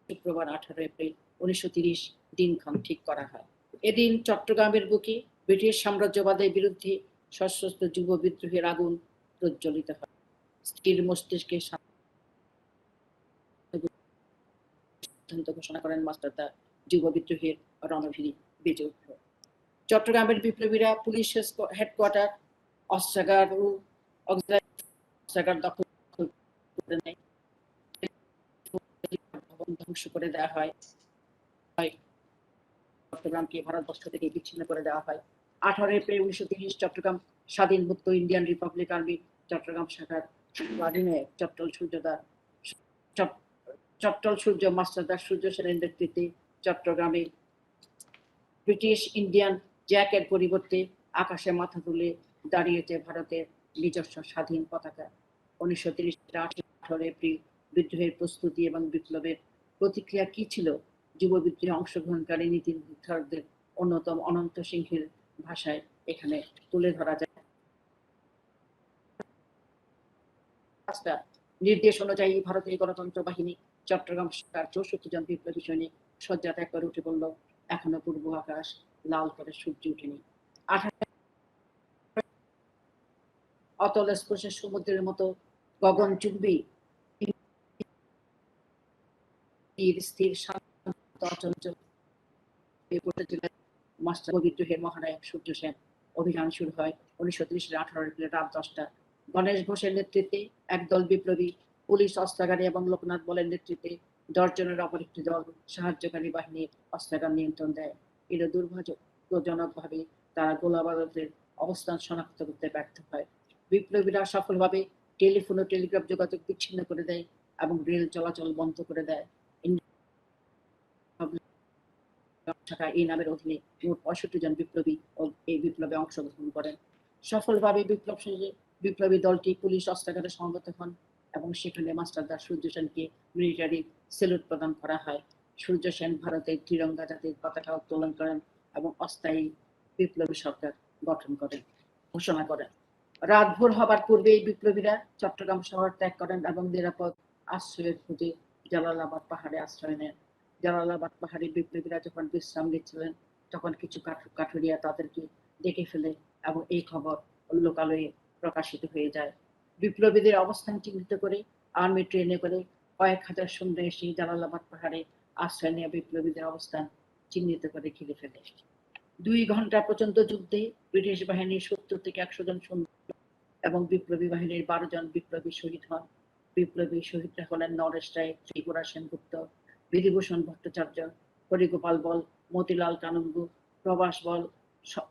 শুক্রবার 18 এপ্রিল 1930 দিনক্ষণ ঠিক করা হয়। এদিন চট্টগ্রামের বুকে ব্রিটিশ সাম্রাজ্যবাদের বিরুদ্ধে সশস্ত্র যুব বিদ্রোহের আগুন প্রজ্বলিত হয়। স্থির মস্তিষ্কে সিদ্ধান্ত ঘোষণা করেন মাস্টারদা। যুব বিদ্রোহের রণভেরি বেজে উঠল। চট্টগ্রামের বিপ্লবীরা পুলিশ হেডকোয়ার্টার, অস্ত্রাগার ও অস্ত্রাগার দখল করে নেয়, ভবন ধ্বংস করে দেওয়া হয়। চট্টগ্রামকে ভারতবর্ষ থেকে বিচ্ছিন্ন করে দেওয়া হয়। 18 এপ্রিল 1930 চট্টগ্রাম স্বাধীন মুক্ত ইন্ডিয়ান রিপাবলিক আর্মি চট্টগ্রাম শাখার অধিনায়ক চট্টল সূর্য মাস্টারদা সূর্য সেনের নেতৃত্বে চট্টগ্রামে ব্রিটিশ ইন্ডিয়ান জ্যাকের পরিবর্তে আকাশে মাথা তুলে দাঁড়িয়েছে ভারতের নিজস্ব স্বাধীন পতাকা। 1930 এপ্রিল বিদ্রোহের প্রস্তুতি এবং বিপ্লবের প্রতিক্রিয়া কি ছিল, যুব বিদ্রোহে অংশগ্রহণকারী নীতি নির্ধারকদের অন্যতম অনন্ত সিংহের ভাষায় এখানে তুলে ধরা যায়। নির্দেশ অনুযায়ী ভারতীয় গণতন্ত্র বাহিনী চট্টগ্রাম শাখার 64 জন বিপ্লবী সৈনিক শয্যা ত্যাগ করে উঠে পড়ল। এখনো পূর্ব আকাশ লাল করে সূর্য ওঠেনি। অতল স্পর্শের সমুদ্রের মতো গগনচুম্বী স্থির শান্ত অচঞ্চল মাস্টার বিদ্রোহের মহানায়ক সূর্য সেন। অভিযান শুরু হয় 1930-18 এপ্রিল রাত 10টা। গণেশ ঘোষের নেতৃত্বে একদল বিপ্লবী, পুলিশ, অস্ত্রাগারী এবং লোকনাথ বলের নেতৃত্বে 10 জনের অপর একটি দল সাহায্যকারী বাহিনীর অস্ত্রাগার নিয়ন্ত্রণ দেয়। এর দুর্ভাগ্যজনকভাবে তারা গোলাবারুদের অবস্থান শনাক্ত করতে ব্যর্থ হয়। বিপ্লবীরা সফলভাবে টেলিফোন ও টেলিগ্রাফ যোগাযোগ বিচ্ছিন্ন করে দেয় এবং রেল চলাচল বন্ধ করে দেয়। এই নামের অধীনে মোট 65 জন বিপ্লবী এই বিপ্লবে অংশগ্রহণ করেন। সফলভাবে বিপ্লবী দলটি পুলিশ অস্ত্রাগারে সংগত হন এবং সেখানে মাস্টারদার সূর্য সেনকে মিলিটারি স্যালুট প্রদান করা হয়। সূর্য সেন ভারতের ত্রিরঙ্গা জাতির পতাকা উত্তোলন করেন এবং অস্থায়ী বিপ্লবী সরকার গঠন করেন ঘোষণা করেন। রাত ভোর হবার পূর্বেই বিপ্লবীরা চট্টগ্রাম শহর ত্যাগ করেন এবং নিরাপদ আশ্রয়ের খোঁজে জালালাবাদ পাহাড়ে আশ্রয় নেন। জালালাবাদ পাহাড়ে বিপ্লবীরা যখন বিশ্রাম নিচ্ছিলেন তখন কিছু কাঠুরিয়া তাদেরকে দেখে ফেলে এবং এই খবর লোকালয়ে প্রকাশিত হয়ে যায়। বিপ্লবীদের অবস্থান চিহ্নিত করে আর্মি ট্রেনে করে কয়েক হাজার সৈন্য এসে জালালাবাদ পাহাড়ে আশ্রয় নেওয়া বিপ্লবীদের অবস্থান চিহ্নিত করে ঘিরে ফেলে। 2 ঘন্টা পর্যন্ত যুদ্ধে ব্রিটিশ বাহিনীর 70 থেকে 100 জন সৈন্য এবং বিপ্লবী বাহিনীর 12 জন বিপ্লবী শহীদ হন। বিপ্লবী শহীদরা হলেন নরেশ রায়, ত্রিপুরা সেনগুপ্ত, বিধিভূষণ ভট্টাচার্য, হরিগোপাল বল, মতিলাল কানুঙ্গু, প্রভাস বল,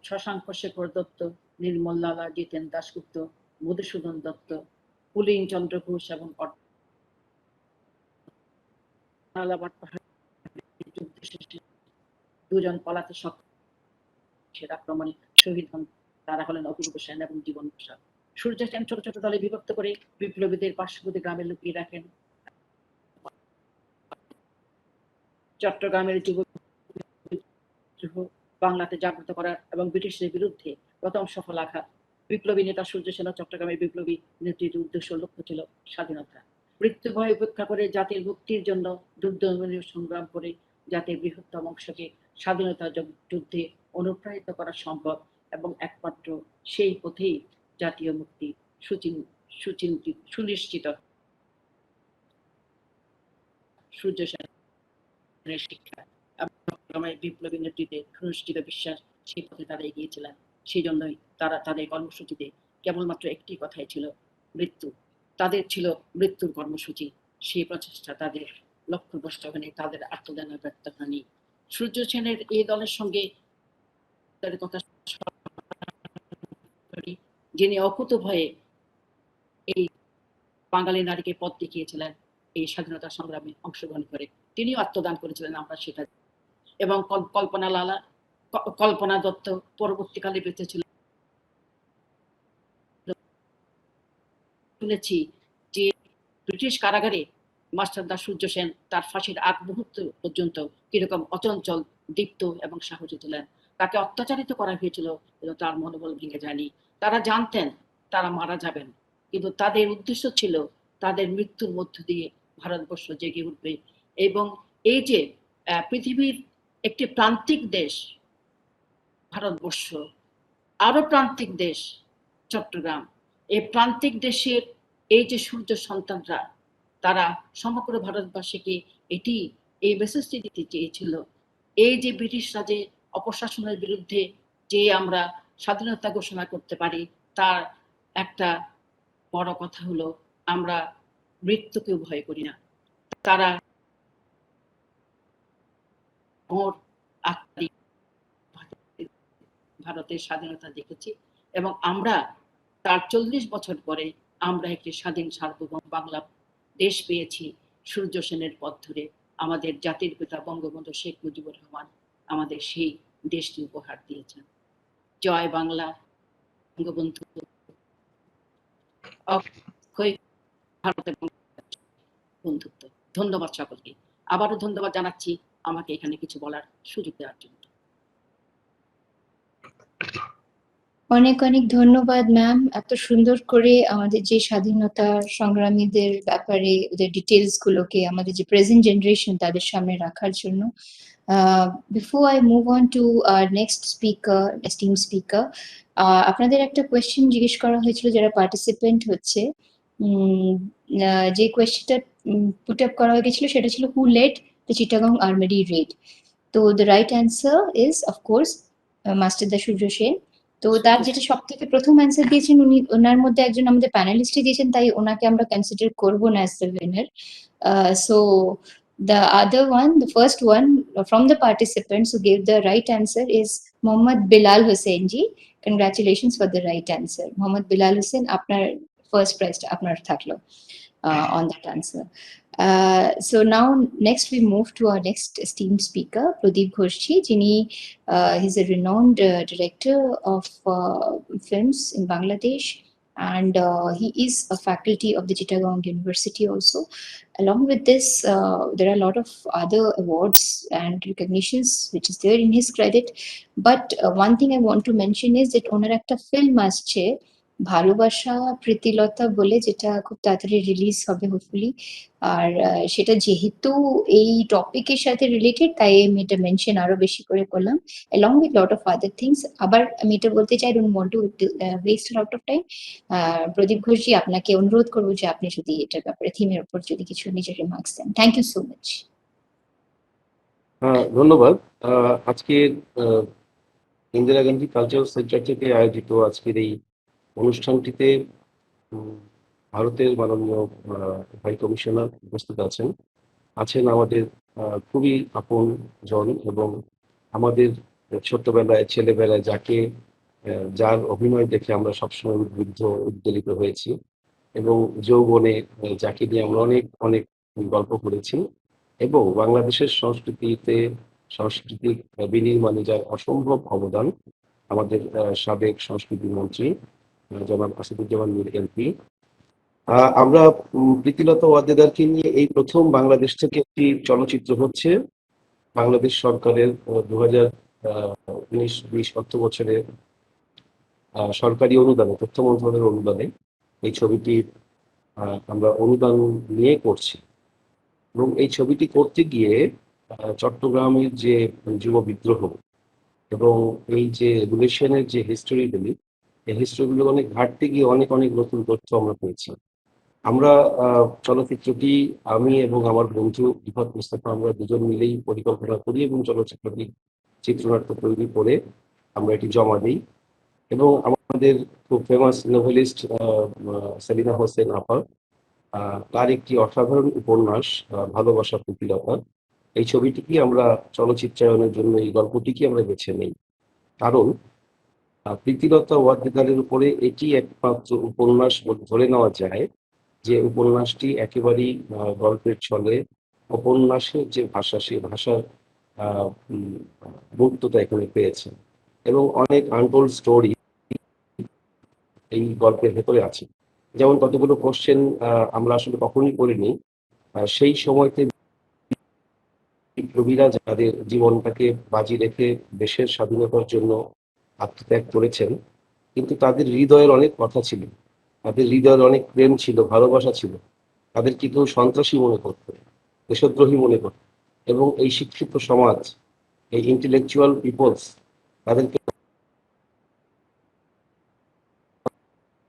শশাঙ্ক শেখর দত্ত, নির্মল লালা, জিতেন দাশগুপ্ত, মধুসূদন দত্ত, পুলিন চন্দ্র ঘোষ এবং জালালাবাদ পাহাড়ে যুদ্ধ শেষে 2 জন পলাতে সক্ষম আক্রমণে শহীদ হন। তারা হলেন অপূর্ব সেন এবং জীবন প্রসাদ। সূর্য সেন ছোট ছোট দলে বিভক্ত করে বিপ্লবীদের পার্শ্ববর্তী গ্রামে লুকিয়ে রাখেন। চট্টগ্রামের যুব বাংলাতে জাগ্রত করা এবং ব্রিটিশদের বিরুদ্ধে প্রথম সফল আঘাত। বিপ্লবী নেতা সূর্য সেন চট্টগ্রামের বিপ্লবী নেতৃত্বের উদ্দেশ্য লক্ষ্য ছিল স্বাধীনতা। মৃত্যু ভয় উপেক্ষা করে জাতির মুক্তির জন্য দুর্দমনীয় সংগ্রাম করে জাতির বৃহত্তম অংশকে স্বাধীনতা যুদ্ধে অনুপ্রাণিত করা সম্ভব এবং একমাত্র সেই পথেই জাতীয় মুক্তি সুনিশ্চিত। সূর্য সেনের শিক্ষা বিপ্লবী নেতৃত্বে সুনিশ্চিত বিশ্বাস, সেই পথে তারা এগিয়েছিলেন। সেই জন্যই তারা তাদের কর্মসূচিতে কেবলমাত্র একটি কথাই ছিল মৃত্যু। তাদের ছিল মৃত্যুর কর্মসূচি। সেই প্রচেষ্টা তাদের লক্ষ্যভ্রষ্ট হয়নি, তাদের আত্মদানে ব্যর্থ হয়নি। সূর্য সেনের এই দলের সঙ্গে কথা যিনি অকুত ভয়ে এই বাঙালি নারীকে পথ দেখিয়েছিলেন এই স্বাধীনতা সংগ্রামে অংশগ্রহণ করে, তিনিও আত্মদান করেছিলেন, আমরা সেটা। এবং কল্পনা দত্ত পরবর্তীকালে বেঁচে ছিলেন। শুনেছি যে ব্রিটিশ কারাগারে মাস্টারদা সূর্য সেন তার ফাঁসির আগ মুহূর্ত পর্যন্ত কিরকম অচঞ্চল, দীপ্ত এবং সাহসী ছিলেন। তাকে অত্যাচারিত করা হয়েছিল কিন্তু তার মনোবল ভেঙে যায়নি। তারা জানতেন তারা মারা যাবেন, কিন্তু তাদের উদ্দেশ্য ছিল তাদের মৃত্যুর মধ্য দিয়ে ভারতবর্ষ জেগে উঠবে। এবং এই যে পৃথিবীর একটি প্রান্তিক দেশ ভারতবর্ষ, আরো প্রান্তিক দেশ চট্টগ্রাম, এই প্রান্তিক দেশের এই যে সূর্য সন্তানরা, তারা সমগ্র ভারতবাসীকে এই মেসেজটি দিতে চেয়েছিল। এই যে ব্রিটিশ রাজে অপশাসনের বিরুদ্ধে যে আমরা স্বাধীনতা ঘোষণা করতে পারি, তার একটা বড় কথা হলো আমরা মৃত্যুকে ভয় করি না। তারা ভারতের স্বাধীনতা দেখেছি এবং আমরা তার 40 বছর পরে আমরা একটি স্বাধীন সার্বভৌম বাংলা দেশ পেয়েছি। সূর্য সেনের পথ ধরে আমাদের জাতির পিতা বঙ্গবন্ধু শেখ মুজিবুর রহমান আমাদের সেই দেশটি উপহার দিয়েছেন। জয় বাংলা, বঙ্গবন্ধু, ভারতের বন্ধুত্ব। ধন্যবাদ সকলকে। আবারও ধন্যবাদ জানাচ্ছি আমাকে এখানে কিছু বলার সুযোগ দেওয়ার জন্য। অনেক অনেক ধন্যবাদ ম্যাম, এত সুন্দর করে আমাদের যে স্বাধীনতা সংগ্রামীদের ব্যাপারে ওদের ডিটেলস গুলোকে আমাদের যে প্রেজেন্ট জেনারেশন তাদের সামনে রাখার জন্য। Before I move on to our next speaker, esteemed speaker, আপনাদের একটা কোয়েশ্চেন জিজ্ঞেস করা হয়েছিল যারা পার্টিসিপেন্ট হচ্ছে, যে কোয়েশ্চেনটা পুট আপ করা হয়েছিল সেটা ছিল who led the Chittagong armoury raid. তো the right answer is of course Masterda Surya Sen. তো তার যেটা সব থেকে প্রথম অ্যান্সার দিয়েছেন উনি, ওনার মধ্যে একজন আমাদের প্যানেলিস্টই দিয়েছেন, তাই ওনাকে আমরা কনসিডার করবো না as the winner. So the other one, the first one from the participants who gave the right answer is Mohammad Bilal Hussain ji. Congratulations for the right answer. Mohammad Bilal Hussain, apnar first prize apnar thaklo on that answer. So now next we move to our next esteemed speaker, Pradip Ghosh ji. He's a renowned director of films in Bangladesh, and he is a faculty of the Chittagong University also. Along with this, there are a lot of other awards and recognitions which is there in his credit. But one thing I want to mention is that ওনার একটা film আসছে ভালোবাসা প্রীতিলতা বলে, যেটা খুব তাড়াতাড়ি release হবে hopefully. আর সেটা যেহেতু এই টপিকের সাথে রিলেটেড, তাই আমি এটা মেনশন আরো বেশি করে করলাম, along with lot of other things. আবার আমি এটা বলতে চাই, I don't want to waste a lot of time. প্রদীপ ঘোষজি, আপনাকে অনুরোধ করবো যে আপনি যদি এটার ব্যাপারে থিমের উপর যদি কিছু নিজের রিমার্কস দেন। Thank you so much. ধন্যবাদ। আজকের ইন্দিরা গান্ধী কালচারাল সেন্টার থেকে আয়োজিত আজকের এই অনুষ্ঠানটিতে ভারতের মাননীয় হাই কমিশনার উপস্থিত আছেন আমাদের খুবই আপন জন, এবং আমাদের ছোট্টবেলায় ছেলেবেলায় যার অভিনয় দেখে আমরা সবসময় উদ্বেলিত হয়েছি, এবং যৌবনে যাকে নিয়ে আমরা অনেক অনেক গল্প করেছি, এবং বাংলাদেশের সাংস্কৃতিক বিনির্মাণে যার অসম্ভব অবদান আমাদের সাবেক সংস্কৃতি মন্ত্রী জনাব আসাদুজ্জামান নূর এমপি। আমরা প্রীতিলতা ওয়াদ্দেদারকে নিয়ে এই প্রথম বাংলাদেশ থেকে একটি চলচ্চিত্র হচ্ছে বাংলাদেশ সরকারের 2019-20 অর্থ বছরে সরকারি অনুদানে, তথ্য মন্ত্রণালয়ের অনুদানে এই ছবিটি আমরা অনুদান নিয়ে করছি। এবং এই ছবিটি করতে গিয়ে চট্টগ্রামের যে যুব বিদ্রোহ এবং এই যে রেগুলেশনের যে হিস্টোরিগুলি, এই হিস্টোরিগুলো অনেক ঘাটতে গিয়ে অনেক অনেক নতুন তথ্য আমরা পেয়েছি। আমরা চলচ্চিত্রটি আমি এবং আমার বন্ধু ইফাত মুস্তাফা আমরা দুজন মিলেই পরিকল্পনা করি, এবং চলচ্চিত্রটি চিত্রনাট্য তৈরি করে আমরা এটি জমা দিই। এবং আমাদের খুব ফেমাস নোভেলিস্ট সেলিনা হোসেন আপা, তার একটি অসাধারণ উপন্যাস ভালোবাসা প্রীতিলতা, এই ছবিটিকে আমরা চলচ্চিত্রায়নের জন্য এই গল্পটিকে আমরা বেছে নেই। কারণ প্রীতিলতা ওয়াদ্দেদারের উপরে এটি একমাত্র উপন্যাস ধরে নেওয়া যায় যে উপন্যাসটি একেবারেই গল্পের ছলে, উপন্যাসের যে ভাষা, সেই ভাষার মুক্ততা এখানে পেয়েছে, এবং অনেক আনটোল্ড স্টোরি এই গল্পের ভেতরে আছে। যেমন কতগুলো কোশ্চেন আমরা আসলে কখনোই করিনি। সেই সময়তে বিপ্লবীরা যাদের জীবনটাকে বাজি রেখে দেশের স্বাধীনতার জন্য আত্মত্যাগ করেছেন, কিন্তু তাদের হৃদয়ের অনেক কথা ছিল, তাদের হৃদয়ের অনেক প্রেম ছিল, ভালোবাসা ছিল। তাদেরকে কেউ সন্ত্রাসী মনে করত, দেশদ্রোহী মনে করত, এবং এই শিক্ষিত সমাজ, এই ইন্টেলেকচুয়াল পিপলস তাদেরকে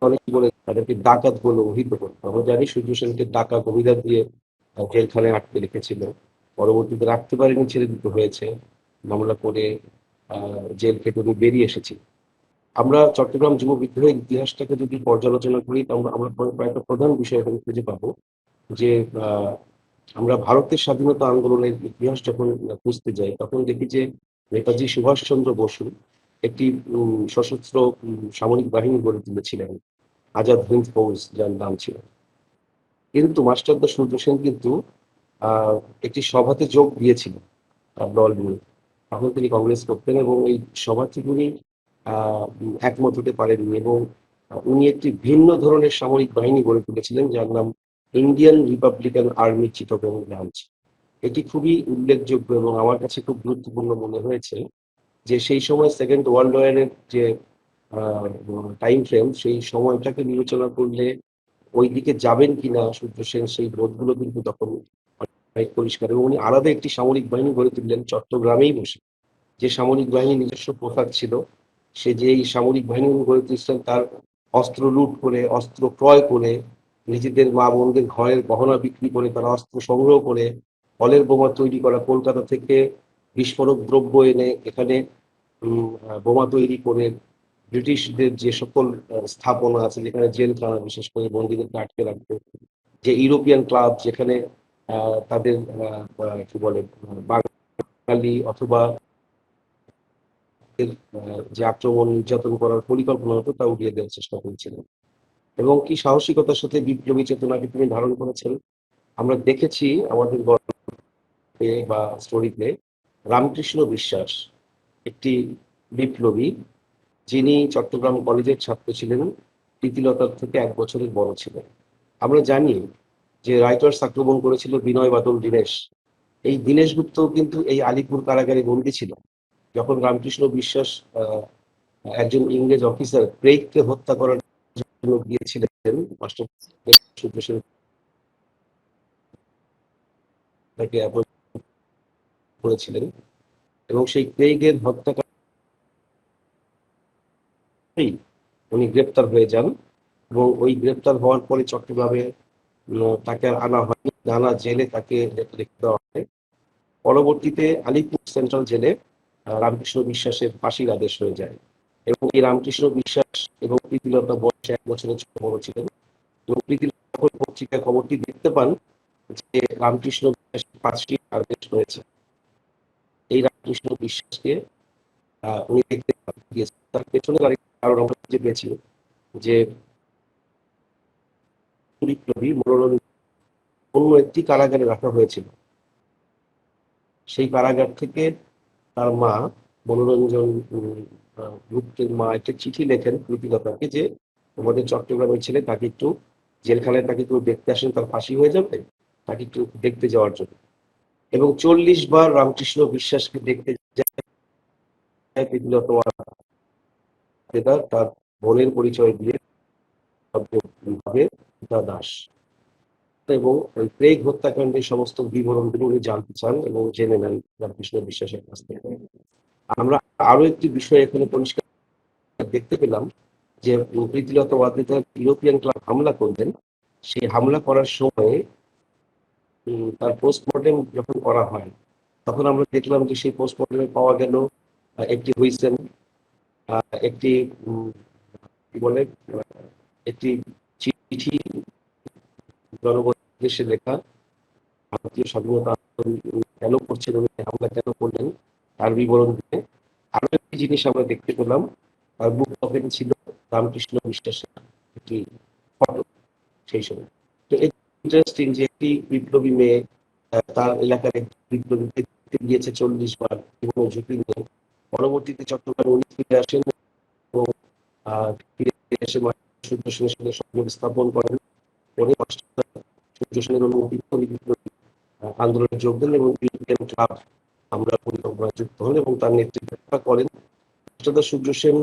অনেক বলে তাদেরকে ডাকাত বলে অভিহিত করতো। আমরা জানি সূর্য সেনকে ডাকাত অভিধান দিয়ে জেলখানায় আটকে রেখেছিল, পরবর্তীতে রাখতে পারেনি, ছেড়ে দিতে হয়েছে, মামলা করে জেল খেটে উনি বেরিয়ে এসেছি। আমরা চট্টগ্রাম যুব বিদ্রোহের ইতিহাসটাকে যদি পর্যালোচনা করি, আমরা কয়েকটা প্রধান বিষয় এখানে খুঁজে পাবো। যে আমরা ভারতের স্বাধীনতা আন্দোলনের ইতিহাস যখন খুঁজতে যাই, তখন দেখি যে নেতাজি সুভাষচন্দ্র বসু একটি সশস্ত্র সামরিক বাহিনী গড়ে তুলেছিলেন, আজাদ হিন্দ ফৌজ যার নাম ছিল। কিন্তু মাস্টারদা সূর্য সেন কিন্তু একটি সভাতে যোগ দিয়েছিলেন দল নিয়ে, তখন তিনি কংগ্রেস করতেন, এবং এই সভাটি উনি একমত হতে পারেননি, এবং উনি একটি ভিন্ন ধরনের সামরিক বাহিনী গড়ে তুলেছিলেন যার নাম Indian Republican army Chittagong branch. এটি খুবই উল্লেখযোগ্য, এবং আমার কাছে খুব গুরুত্বপূর্ণ মনে হয়েছে যে সেই সময় সেকেন্ড ওয়ার্ল্ড ওয়ারের যে টাইম ফ্রেম, সেই সময়টাকে বিবেচনা করলে ওই দিকে যাবেন কিনা সূর্য সেন, সেই বোধগুলো কিন্তু তখন পরিষ্কার, এবং উনি আলাদা একটি সামরিক বাহিনী গড়ে তুললেন চট্টগ্রামেই বসে। যে সামরিক বাহিনীর নিজস্ব পোশাক ছিল, সে যে এই সামরিক বাহিনী গড়ে তুলছিলেন, তার অস্ত্র লুট করে, অস্ত্র ক্রয় করে, নিজেদের মা বোনদের ঘরের গহনা বিক্রি করে, তারা অস্ত্র সংগ্রহ করে ফলের বোমা তৈরি করা, কলকাতা থেকে বিস্ফোরক দ্রব্য এনে এখানে বোমা তৈরি করে ব্রিটিশদের যে সকল স্থাপনা আছে, যেখানে জেলখানা বিশেষ করে বন্দীদেরকে আটকে রাখতো, যে ইউরোপিয়ান ক্লাব যেখানে তাদের কি বলে বাঙালি অথবা যে আক্রমণ নির্যাতন করার পরিকল্পনা হতো তা উড়িয়ে দেওয়ার চেষ্টা করেছিলেন। এবং কি সাহসিকতার সাথে বিপ্লবী চেতনাকে তিনি ধারণ করেছেন আমরা দেখেছি আমাদের গল্পে বা স্টোরিতে। রামকৃষ্ণ বিশ্বাস একটি বিপ্লবী, যিনি চট্টগ্রাম কলেজের ছাত্র ছিলেন, প্রীতিলতার থেকে 1 বছরের বড় ছিলেন। আমরা জানি যে রাইটার্স আক্রমণ করেছিল বিনয় বাদল দীনেশ। এই দীনেশ গুপ্ত কিন্তু এই আলিপুর কারাগারে বন্দী ছিল যখন রামকৃষ্ণ বিশ্বাস একজন ইংরেজ অফিসার ক্রেইগকে হত্যা করার জন্য গিয়েছিলেন। মাস্টার সূর্য সেন তাকে অ্যাপয়েন্ট করেছিলেন, এবং সেই ক্রেইগের হত্যাকারী উনি গ্রেপ্তার হয়ে যান, এবং ওই গ্রেপ্তার হওয়ার পরে চট্টগ্রামে তাকে আর আনা হয়নি, নানা জেলে তাকে রেখে দেওয়া হয়। পরবর্তীতে আলিপুর সেন্ট্রাল জেলে রামকৃষ্ণ বিশ্বাসের ফাঁসির আদেশ হয়ে যায়, এবং এই রামকৃষ্ণ বিশ্বাস এবং প্রীতিলতা বয়সে 1 বছরের ছোট বড় ছিলেন। এবং প্রীতিলতা পত্রিকায় খবরটি দেখতে পান যে রামকৃষ্ণ বিশ্বাসের ফাঁসির আদেশ হয়েছে। এই রামকৃষ্ণ বিশ্বাসকে উনি দেখতে গিয়েছেন। তার পেছনে আরেকটি কারণ আমরা খুঁজে পেয়েছি যে বিপ্লবী মনোরঞ্জন অন্য একটি কারাগারে রাখা হয়েছিল। সেই কারাগার থেকে তার মা মনোরঞ্জন গুপ্তের মা একটা চিঠি লেখেন প্রীতিলতাকে যে আমাদের চট্টগ্রামের ছেলে, তাকে একটু জেলখানায় তাকে একটু দেখতে আসেন, তার ফাঁসি হয়ে যাবে, তাকে একটু দেখতে যাওয়ার জন্য। এবং 40 বার রামকৃষ্ণ বিশ্বাসকে দেখতে যায় প্রীতিলতা ওয়াদ্দেদার তার বোনের পরিচয় দিয়ে দাস। এবং ওই ক্রেইগ হত্যাকাণ্ডের সমস্ত বিবরণগুলো উনি জানতে চান এবং জেনে নেন রামকৃষ্ণ বিশ্বাসের কাছ থেকে। আমরা আরো একটি বিষয় এখানে পরিষ্কার দেখতে পেলাম যে প্রীতিলতা ওয়াদ্দেদার ইউরোপিয়ান ক্লাব হামলা করলেন। সেই হামলা করার সময় তার পোস্টমর্টেম যখন করা হয়, তখন আমরা দেখলাম যে সেই পোস্টমর্টেমে পাওয়া গেল একটি হুইসেল, একটি কি বলে একটি চিঠি জনগণের লেখা, ভারতীয় স্বাধীনতা কেন করছেন, উনি হামলা কেন করলেন তার বিবরণ দিয়ে। আরো একটি জিনিস আমরা দেখতে পেলাম, তার বুক পকেটে ছিল রামকৃষ্ণ বিশ্বাসের একটি ফটো সেই সময়। তো ইন্টারেস্টিং যে একটি বিপ্লবী মেয়ে তার এলাকার একটি বিপ্লবী দেখতে গিয়েছে 40 বার এবং ঝুঁকি নিয়ে। পরবর্তীতে চট্টগ্রামে উনি ফিরে আসেন এবং ফিরে এসে সূর্য সেনের সাথে সংযোগ স্থাপন করেন। পরে সূর্য সেনের অনুমোদিত বিপ্লবী আন্দোলনে যোগ দেন এবং ইউরোপিয়ান ক্লাব আমরা পরিকল্পনায় যুক্ত হন এবং তার নেতৃত্ব করেন। সূর্য সেন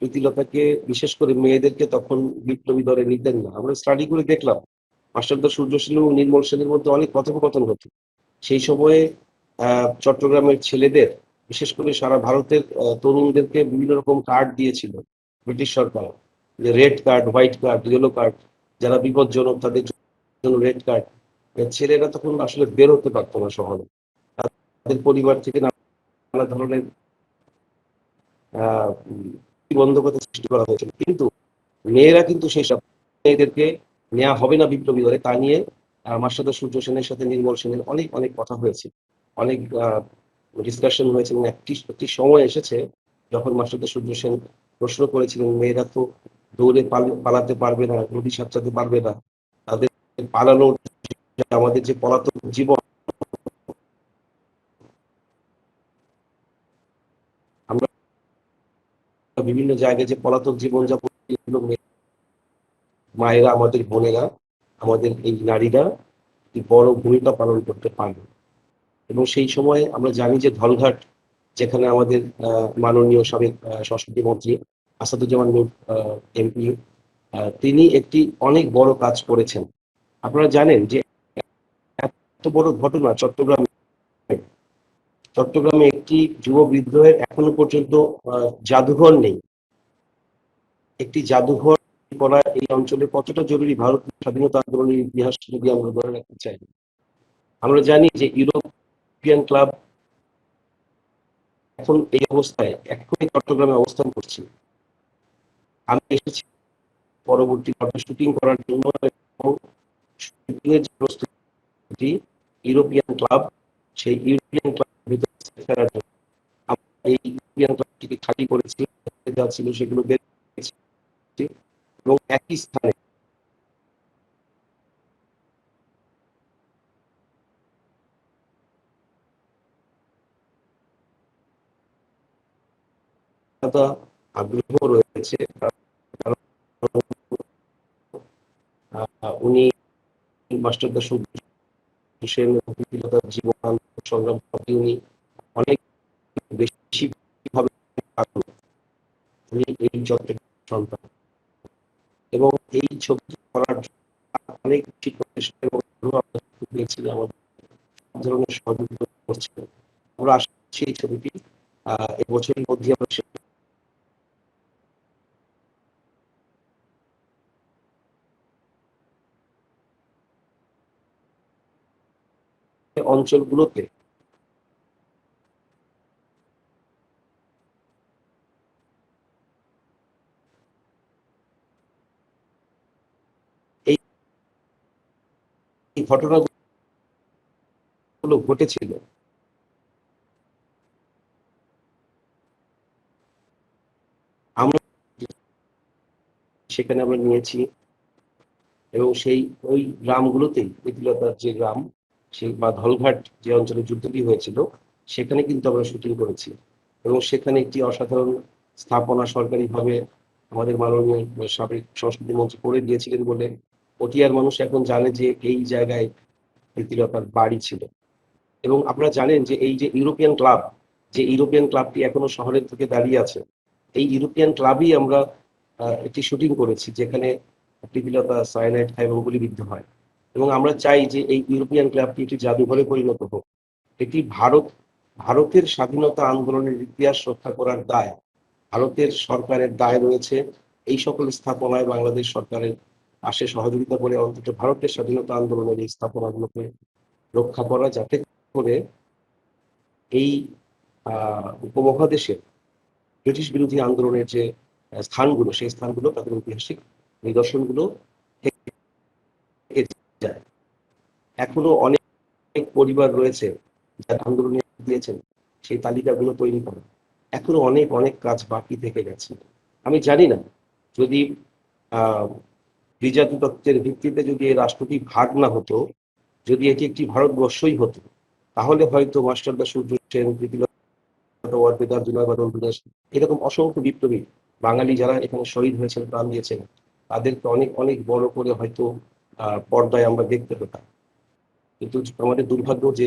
প্রীতিলতাকে বিশেষ করে মেয়েদেরকে তখন বিপ্লবী দলে নিতেন না। আমরা স্টাডি করে দেখলাম মাস্টারদা সূর্য সেন এবং নির্মল সেনের মধ্যে অনেক কথোপকথন হতো। সেই সময়ে চট্টগ্রামের ছেলেদের, বিশেষ করে সারা ভারতের তরুণদেরকে বিভিন্ন রকম কার্ড দিয়েছিল ব্রিটিশ সরকার, যে red card, white card, yellow card, যারা বিপজ্জনক তাদের জন্য রেড কার্ড। ছেলেরা তখন আসলে বের হতে পারতো না শহরে, তাদের পরিবার থেকে নানা ধরনের বন্ধকতা সৃষ্টি করা হয়েছিল। কিন্তু মেয়েরা কিন্তু সেই সব মেয়েদেরকে নেওয়া হবে না বিপ্লবী দলে, তা নিয়ে মাস্টারদা সূর্য সেনের সাথে নির্মল সেনের অনেক অনেক কথা হয়েছে, অনেক ডিসকাশন হয়েছে। এবং একটি সময় এসেছে যখন মাস্টারদা সূর্য সেন প্রশ্ন করেছিলেন, মেয়েরা তো দৌড়ে পালাতে পারবে না, নদী সাঁতরাতে পারবে না, তাদের পালানো আমাদের যে পলাতক জীবন, আমরা বিভিন্ন জায়গায় যে পলাতক জীবন যাপন, মায়েরা, আমাদের বোনেরা, আমাদের এই নারীরা একটি বড় ভূমিকা পালন করতে পারবে। এবং সেই সময় আমরা জানি যে ধনঘাট, যেখানে আমাদের মাননীয় সাবেক সংস্কৃতি মন্ত্রী আসাদুজ্জামান নূর এমপি, তিনি একটি অনেক বড় কাজ করেছেন। আপনারা জানেন যে এত বড় ঘটনা চট্টগ্রামে একটি যুব বিদ্রোহের এখনো পর্যন্ত জাদুঘর নেই। একটি জাদুঘর করা এই অঞ্চলে কতটা জরুরি ভারতের স্বাধীনতা আন্দোলনের ইতিহাস যদি আমরা ধরে রাখতে চাই। আমরা জানি যে ইউরোপিয়ান ক্লাব এখন এই অবস্থায় এখনই চট্টগ্রামে অবস্থান করছে। আমি এসেছি পরবর্তী শুটিং করার জন্য এবং শুটিংয়ের যে প্রস্তুতি ইউরোপিয়ান ক্লাব, সেই ইউরোপিয়ান ক্লাবের ভিতরে ফেরার জন্য আমরা এই ইউরোপিয়ান ক্লাবটিকে খালি করেছি, যা ছিল সেগুলো বের করেছি এবং একই স্থানে আগ্রহ রয়েছে। উনি মাস্টারদা সেন জীবন সংগ্রাম উনি অনেক বেশি ভাবে উনি এই জগতের সন্তান এবং এই ছবি করার অনেক পেয়েছিল আমাদের ধরনের সহযোগিতা করছে। আমরা আসছি এই ছবিটি এবছরের মধ্যে আমরা অঞ্চলগুলোতে এই ঘটনাগুলো ঘটেছিল আমরা সেখানে আমরা নিয়েছি এবং ওই গ্রামগুলোতেই প্রীতিলতার যে গ্রাম সেই বা ধলঘাট যে অঞ্চলে যুদ্ধটি হয়েছিল সেখানে কিন্তু আমরা শুটিং করেছি এবং সেখানে একটি অসাধারণ স্থাপনা সরকারিভাবে আমাদের মাননীয় সাবেক সংস্কৃতি মন্ত্রী করে দিয়েছিলেন বলে পটিয়ার মানুষ এখন জানে যে এই জায়গায় প্রীতিলতার বাড়ি ছিল। এবং আপনারা জানেন যে এই যে ইউরোপিয়ান ক্লাবটি এখনো শহরের থেকে দাঁড়িয়ে আছে, এই ইউরোপিয়ান ক্লাবই আমরা একটি শুটিং করেছি যেখানে প্রীতিলতা সায়ানাইড খায় এবং গুলিবিদ্ধ হয় এবং আমরা চাই যে এই ইউরোপিয়ান ক্লাবটি একটি জাদুঘরে পরিণত হোক। এটি ভারতের স্বাধীনতা আন্দোলনের ইতিহাস রক্ষা করার দায় ভারতের সরকারের দায় রয়েছে। এই সকল স্থাপনায় বাংলাদেশ সরকারের পাশে সহযোগিতা করে অন্তত ভারতের স্বাধীনতা আন্দোলনের এই স্থাপনাগুলোকে রক্ষা করা, যাতে করে এই উপমহাদেশের ব্রিটিশ বিরোধী আন্দোলনের যে স্থানগুলো সেই স্থানগুলো তাদের ঐতিহাসিক নিদর্শনগুলো যায়। এখনো অনেক পরিবার রয়েছে যারা আন্দোলনে দিয়েছেন, সেই তালিকাগুলো তৈরি করা এখনো অনেক কাজ বাকি থেকে গেছে। আমি জানি না যদি দ্বিজাতি তত্ত্বের ভিত্তিতে যদি এই রাষ্ট্রটি ভাগ না হতো, যদি এটি একটি ভারতবর্ষই হতো, তাহলে হয়তো মাস্টারদা সূর্য সেন, ওয়াদ্দেদার, এরকম অসংখ্য বিপ্লবী বাঙালি যারা এখানে শহীদ হয়েছেন, প্রাণ দিয়েছেন, তাদেরকে অনেক বড় করে হয়তো পর্দায় আমরা দেখতে পেতাম। কিন্তু আমাদের দুর্ভাগ্য যে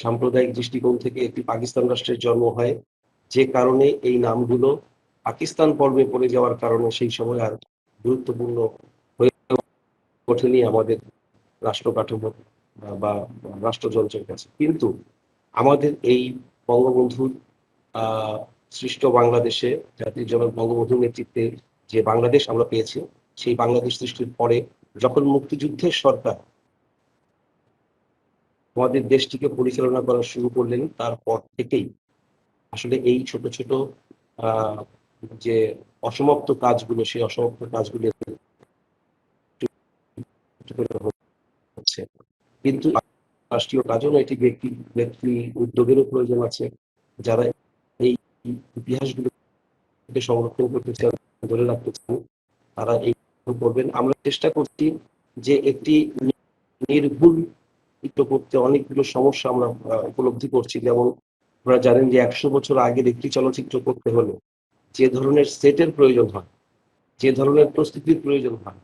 সাম্প্রদায়িক দৃষ্টিকোণ থেকে একটি পাকিস্তান রাষ্ট্রের জন্ম হয়, যে কারণে এই নামগুলো পাকিস্তান পর্বে পড়ে যাওয়ার কারণে সেই সময় আর গুরুত্বপূর্ণ হয়ে ওঠেনি আমাদের রাষ্ট্র কাঠামো বা রাষ্ট্রযন্ত্রের কাছে। কিন্তু আমাদের এই বঙ্গবন্ধুর সৃষ্ট বাংলাদেশে জাতির জনক বঙ্গবন্ধুর নেতৃত্বে যে বাংলাদেশ আমরা পেয়েছি, সেই বাংলাদেশ সৃষ্টির পরে যখন মুক্তিযুদ্ধের সরকার আমাদের দেশটিকে পরিচালনা করা শুরু করলেন, তারপর থেকেই আসলে এই ছোট যে অসমাপ্ত কাজগুলো, সেই অসমাপ্ত কাজগুলো হচ্ছে। কিন্তু রাষ্ট্রীয় কাজও এটি ব্যক্তি উদ্যোগেরও প্রয়োজন আছে, যারা এই ইতিহাসগুলোকে সংরক্ষণ করতে চান, ধরে রাখতে চান, তারা এই করবেন। আমরা চেষ্টা করছি যে একটি নির্ভুল করতে অনেকগুলো সমস্যা আমরা উপলব্ধি করছি। যেমন আপনারা জানেন যে 100 বছর আগের একটি চলচ্চিত্র করতে হলে যে ধরনের সেটের প্রয়োজন হয়, যে ধরনের প্রস্তুতির প্রয়োজন হয়,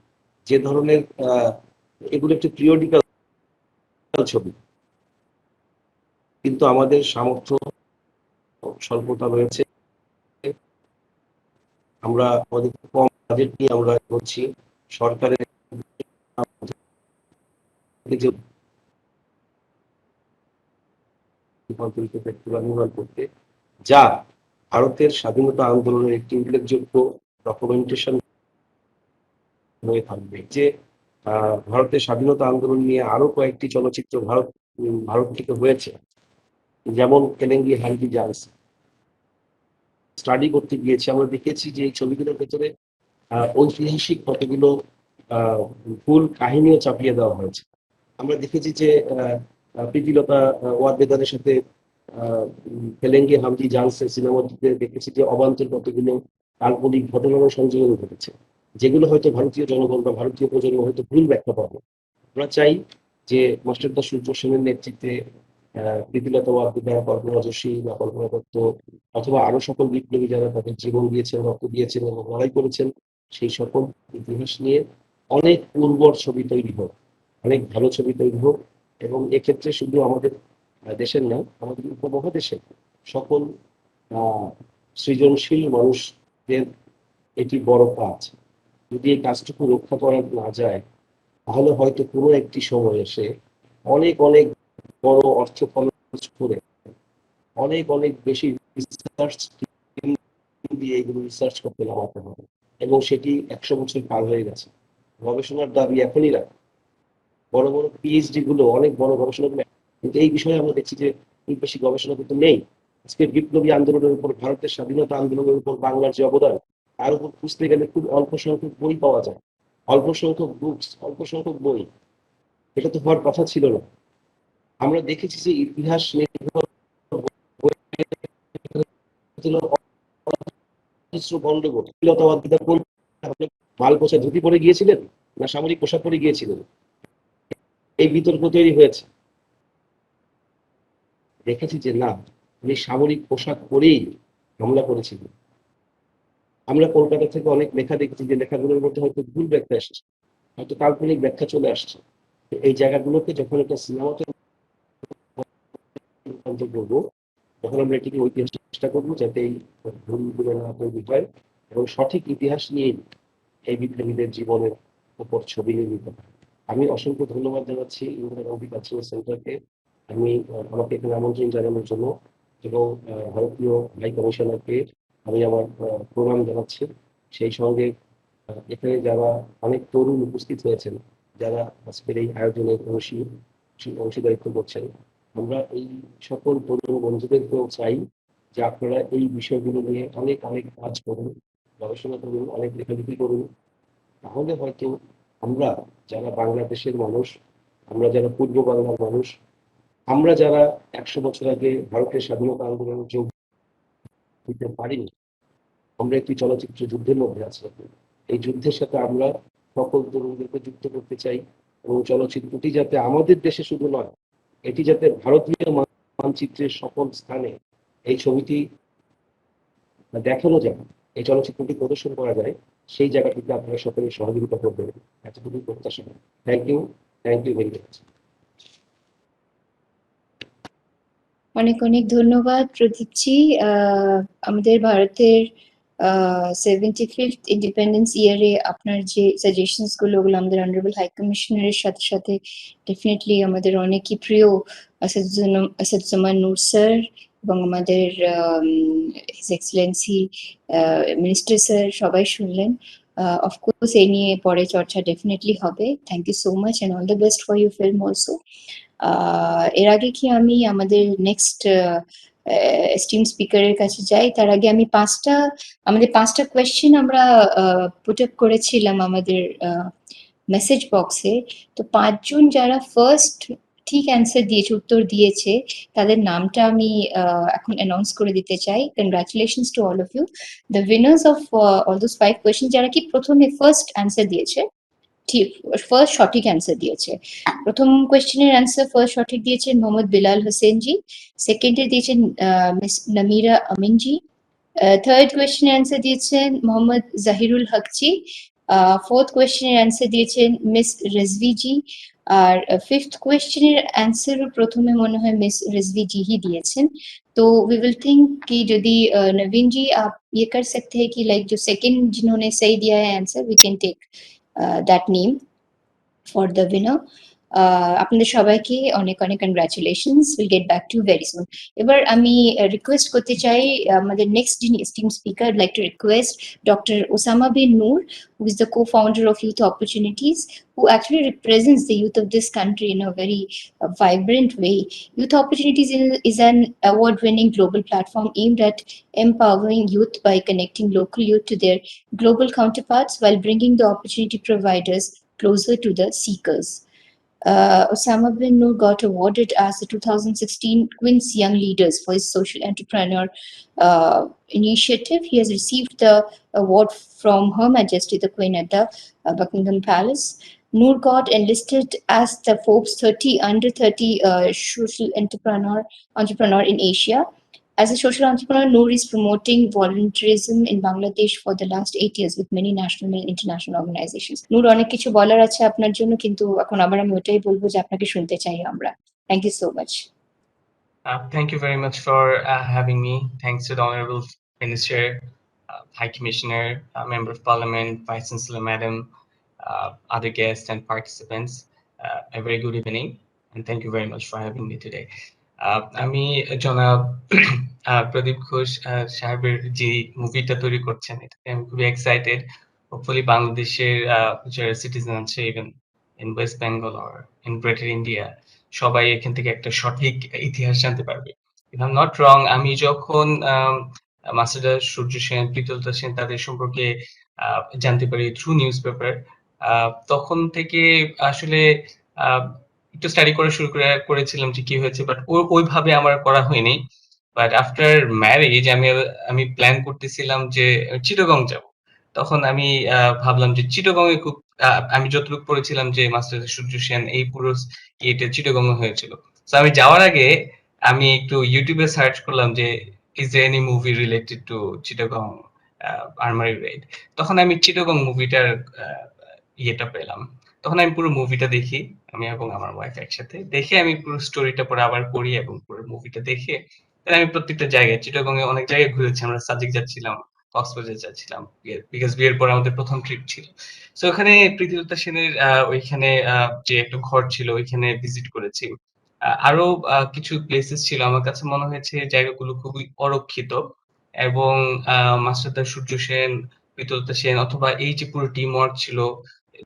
যে ধরনের এগুলো একটি পিরিয়ডিক্যাল ছবি, কিন্তু আমাদের সামর্থ্য স্বল্পতা রয়েছে। আমরা আমাদের কম বাজেট নিয়ে আমরা হচ্ছি সরকারের যে রূপান্তরিত ব্যক্তিবাদ করতে, যা ভারতের স্বাধীনতা আন্দোলনের একটি উল্লেখযোগ্য ডকুমেন্টেশন হয়ে থাকবে। যে ভারতের স্বাধীনতা আন্দোলন নিয়ে আরো কয়েকটি চলচ্চিত্র ভারত থেকে হয়েছে, যেমন কেলেঙ্গি হান্ডি জান্স। স্টাডি করতে গিয়েছি, আমরা দেখেছি যে এই ছবিগুলোর ভেতরে ঐতিহাসিক কতগুলো ভুল কাহিনীও চাপিয়ে দেওয়া হয়েছে। আমরা দেখেছি যে প্রীতিলতা ওয়াদ্দেদারের সাথে কেলেঙ্গি হান্ডি জান্সের সিনেমাটিতে দেখেছি যে অবান্তর কতগুলো কাল্পনিক ঘটনার সংযোজন ঘটেছে, যেগুলো হয়তো ভারতীয় জনগণ বা ভারতীয় প্রজন্ম হয়তো ভুল ব্যাখ্যা পাবে। আমরা চাই যে মাস্টারদা সূর্য সেনের নেতৃত্বে প্রীতিলতা ওয়াদ্দেদার, কল্পনা যোশী বা কল্পনা দত্ত অথবা আরো সকল বিপ্লবী যারা তাদের জীবন দিয়েছেন, রক্ত দিয়েছেন এবং লড়াই করেছেন, সেই সকল ইতিহাস নিয়ে অনেক উর্বর ছবি তৈরি হোক, অনেক ভালো ছবি তৈরি হোক। এবং এক্ষেত্রে শুধু আমাদের দেশের না, আমাদের উপমহাদেশের সকল সৃজনশীল মানুষদের এটি বড় কাজ। যদি এই কাজটুকু রক্ষা করা না যায়, তাহলে হয়তো কোনো একটি সময় এসে অনেক অনেক বড় অর্থ খরচ করে অনেক অনেক বেশি রিসার্চ দিয়ে এগুলো রিসার্চ করতে নামাতে হবে, এবং সেটি 100 বছর পার হয়ে গেছে। গবেষণার দাবি এখনই রাখে, বড় বড় পিএইচডি গুলো অনেক বড় গবেষণা, কিন্তু এই বিষয়ে আমরা দেখছি যে খুব বেশি গবেষণা কিন্তু নেই। আজকে বিপ্লবী আন্দোলনের উপর, ভারতের স্বাধীনতা আন্দোলনের উপর বাংলার যে অবদান, তার উপর খুঁজতে গেলে খুব অল্প সংখ্যক বই পাওয়া যায়, অল্প সংখ্যক বুকস, অল্প সংখ্যক বই। এটা তো হওয়ার কথা ছিল না। আমরা দেখেছি যে ইতিহাস গন্ডগোল, মাল পোষা ধুতি পরে গিয়েছিলেন না সামরিক পোশাক পরে গিয়েছিলেন, এই বিতর্ক তৈরি হয়েছে। দেখেছি যে না, উনি সামরিক পোশাক পরেই হামলা করেছিলেন। আমরা কলকাতা থেকে অনেক লেখা দেখেছি যে লেখাগুলোর মধ্যে হয়তো ভুল ব্যাখ্যা এসেছে, হয়তো কাল্পনিক ব্যাখ্যা চলে আসছে। এই জায়গাগুলোকে যখন একটা সিনেমাতে রূপান্তর করবো, তখন আমরা এটিকে ঐতিহাস চেষ্টা করবো যাতে এই ভুলগুলো না তৈরি হয়, এবং সঠিক ইতিহাস নিয়ে এই বিপ্লবীদের জীবনের উপর ছবি নির্মিত হয়। আমি অসংখ্য ধন্যবাদ জানাচ্ছি ইন্দিরা গান্ধী কালচারাল সেন্টারকে আমি আমাকে এখানে আমন্ত্রণ জানানোর জন্য, এবং ভারতীয় হাই কমিশনারকে আমি আমার প্রণাম জানাচ্ছি। সেই সঙ্গে এখানে যারা অনেক তরুণ উপস্থিত হয়েছেন, যারা আজকের এই আয়োজনের অংশীদারিত্ব করছেন, আমরা এই সকল তরুণ বন্ধুদেরকেও চাই যে আপনারা এই বিষয়গুলো নিয়ে অনেক অনেক কাজ করুন, গবেষণা করুন, অনেক লেখালেখি করুন। তাহলে হয়তো আমরা যারা বাংলাদেশের মানুষ, আমরা যারা পূর্ব বাংলার মানুষ, আমরা যারা 100 বছর আগে ভারতের স্বাধীনতা আন্দোলনে যোগ দিতে পারিনি, আমরা একটি চলচ্চিত্র যুদ্ধের মধ্যে আছি। এই যুদ্ধের সাথে আমরা সকল তরুণদেরকে যুক্ত করতে চাই, এবং চলচ্চিত্রটি যাতে আমাদের দেশে শুধু নয়, এটি যাতে ভারতীয় মানচিত্রের সকল স্থানে এই ছবিটি দেখানো যায়, এই চলচ্চিত্রটি প্রদর্শন করা যায়, সেই জায়গাটিতে আপনারা সকলে সহযোগিতা করবেন, এতটুকু প্রত্যাশা। Thank you very much. অনেক অনেক ধন্যবাদ প্রদীপজি। আমাদের ভারতের 75th ইন্ডিপেন্ডেন্স ইয়ারে আপনার যে সাজেশনস গুলো, ওগুলো আমাদের অনারেবল হাই কমিশনারের সাথে সাথে ডেফিনেটলি আমাদের অনেকই প্রিয় আসাদুজ্জামান নূর স্যার এবং আমাদের হিজ এক্সেলেন্সি মিনিস্টার স্যার সবাই শুনলেন। অফকোর্স এই নিয়ে পরে চর্চা ডেফিনেটলি হবে। Thank you so much and all the best for your film also. এর আগে কি আমি আমাদের নেক্সট এস্টিম স্পিকারের কাছে যাই, তার আগে আমি আমাদের পাঁচটা কোয়েশ্চেন আমরা পুট আপ করেছিলাম আমাদের মেসেজ বক্সে। তো 5 জন যারা ফার্স্ট ঠিক অ্যান্সার দিয়েছে, উত্তর দিয়েছে, তাদের নামটা আমি এখন অ্যানাউন্স করে দিতে চাই। Congratulations to all of you, the winners of all those 5 question, যারা কি প্রথমে ফার্স্ট অ্যান্সার দিয়েছে, ঠিক ফার্স্ট সঠিক অ্যান্সার দিয়েছে। প্রথম কোয়েশ্চেনের অ্যান্সার ফার্স্ট সঠিক দিয়েছেন মোহাম্মদ বিলাল হোসেন জি, সেকেন্ডে দিয়েছেন মিস নামিরা আমিন জি, থার্ড কোয়েশ্চেনের অ্যান্সার দিয়েছেন মোহাম্মদ জাহিরুল হক জি, ফোর্থ কোয়েশ্চেনের অ্যান্সার দিয়েছেন মিস রেজভি জি, আর ফিফথ কোয়েশ্চেনের অ্যান্সারও প্রথমে মনে হয় मिस रिजवी जी ही दिएছেন। तो वी विल थिंक कि यदि नवीन जी आप ये कर सकते हैं कि लाइक जो सेकंड जिन्होंने सही दिया है answer, we can take that name for the winner. আপনাদের সবাইকে অনেক অনেক congratulations. Will get back to very soon. এবার আমি রিকোয়েস্ট করতে চাই আমাদের নেক্সট যিনি esteem speaker, like to request doctor Osama bin Noor, who is the co-founder of Youth Opportunities, who actually represents the youth of this country in a very vibrant way. Youth Opportunities is an award-winning global platform aimed at empowering youth by connecting local youth to their global counterparts while bringing the opportunity providers closer to the seekers. Osama bin Noor got awarded as the 2016 Queen's Young Leaders for his social entrepreneur initiative. He has received the award from Her Majesty the Queen at the Buckingham Palace. Noor got enlisted as the Forbes 30 under 30 social entrepreneur in Asia. As a social entrepreneur, Noor is promoting volunteerism in Bangladesh for the last 8 years with many national and international organizations. Noor, অনেক কিছু বলার আছে আপনার জন্য, কিন্তু এখন আবার আমি ওটাই বলবো যে আপনাকে শুনতে চাই আমরা। Thank you so much. Thank you very much for having me. Thanks to the Honorable Minister, High Commissioner, Member of Parliament, Vice Chancellor Madam, other guests and participants. A very good evening, and thank you very much for having me today. আমি জনাব প্রদীপ ঘোষ সাহেবের যে মুভিটা তৈরি করছেন, এটাতে আমি খুবই এক্সাইটেড। হোপফুলি বাংলাদেশের যারা সিটিজেন আছে, even in West Bengal or in greater India, সবাই এখান থেকে একটা সঠিক ইতিহাস জানতে পারবে। If I am not wrong, আমি যখন মাস্টার সূর্য সেন, প্রীতলতা সেন তাদের সম্পর্কে জানতে পারি থ্রু নিউজ পেপার, তখন থেকে আসলে একটু স্টাডি করা শুরু করেছিলাম যে কি হয়েছে, বাট ওইভাবে আমার করা হয়নি। বাট আফটার ম্যারেজ আমি প্ল্যান করতেছিলাম যে চিটাগং যাব। তখন আমি ভাবলাম যে চিটাগং এ খুব আমি যতটুকু পড়েছিলাম যে মাস্টার সূর্য সেন এই পুরো ইয়েটা চিটাগং এ হয়েছিল। সো আমি যাওয়ার আগে আমি একটু ইউটিউবে সার্চ করলাম যে is there any movie related to Chittagong armoury raid. তখন আমি চিটাগং মুভিটার ইয়েটা পেলাম। তখন আমি পুরো মুভিটা দেখি, আমি এবং আমার ওয়াইফ একসাথে দেখে আমি পুরো স্টোরিটা পরে আবার পড়ি এবং পুরো মুভিটা দেখে আমি প্রত্যেকটা জায়গায় চিটাগং এ অনেক জায়গায় ঘুরেছি। আমরা সাজেক যাচ্ছিলাম, কক্সবাজার যাচ্ছিলাম, বিকজ বিয়ের পর আমাদের প্রথম ট্রিপ ছিল। সো ওখানে প্রীতিলতা সেনের ওইখানে যে একটা ঘর ছিল ওইখানে ভিজিট করেছি। আরো কিছু প্লেসেস ছিল, আমার কাছে মনে হয়েছে জায়গাগুলো খুবই অরক্ষিত, এবং মাস্টারদা সূর্য সেন, প্রীতিলতা সেন অথবা এই যে পুরো টিম ওয়ার্ক ছিল,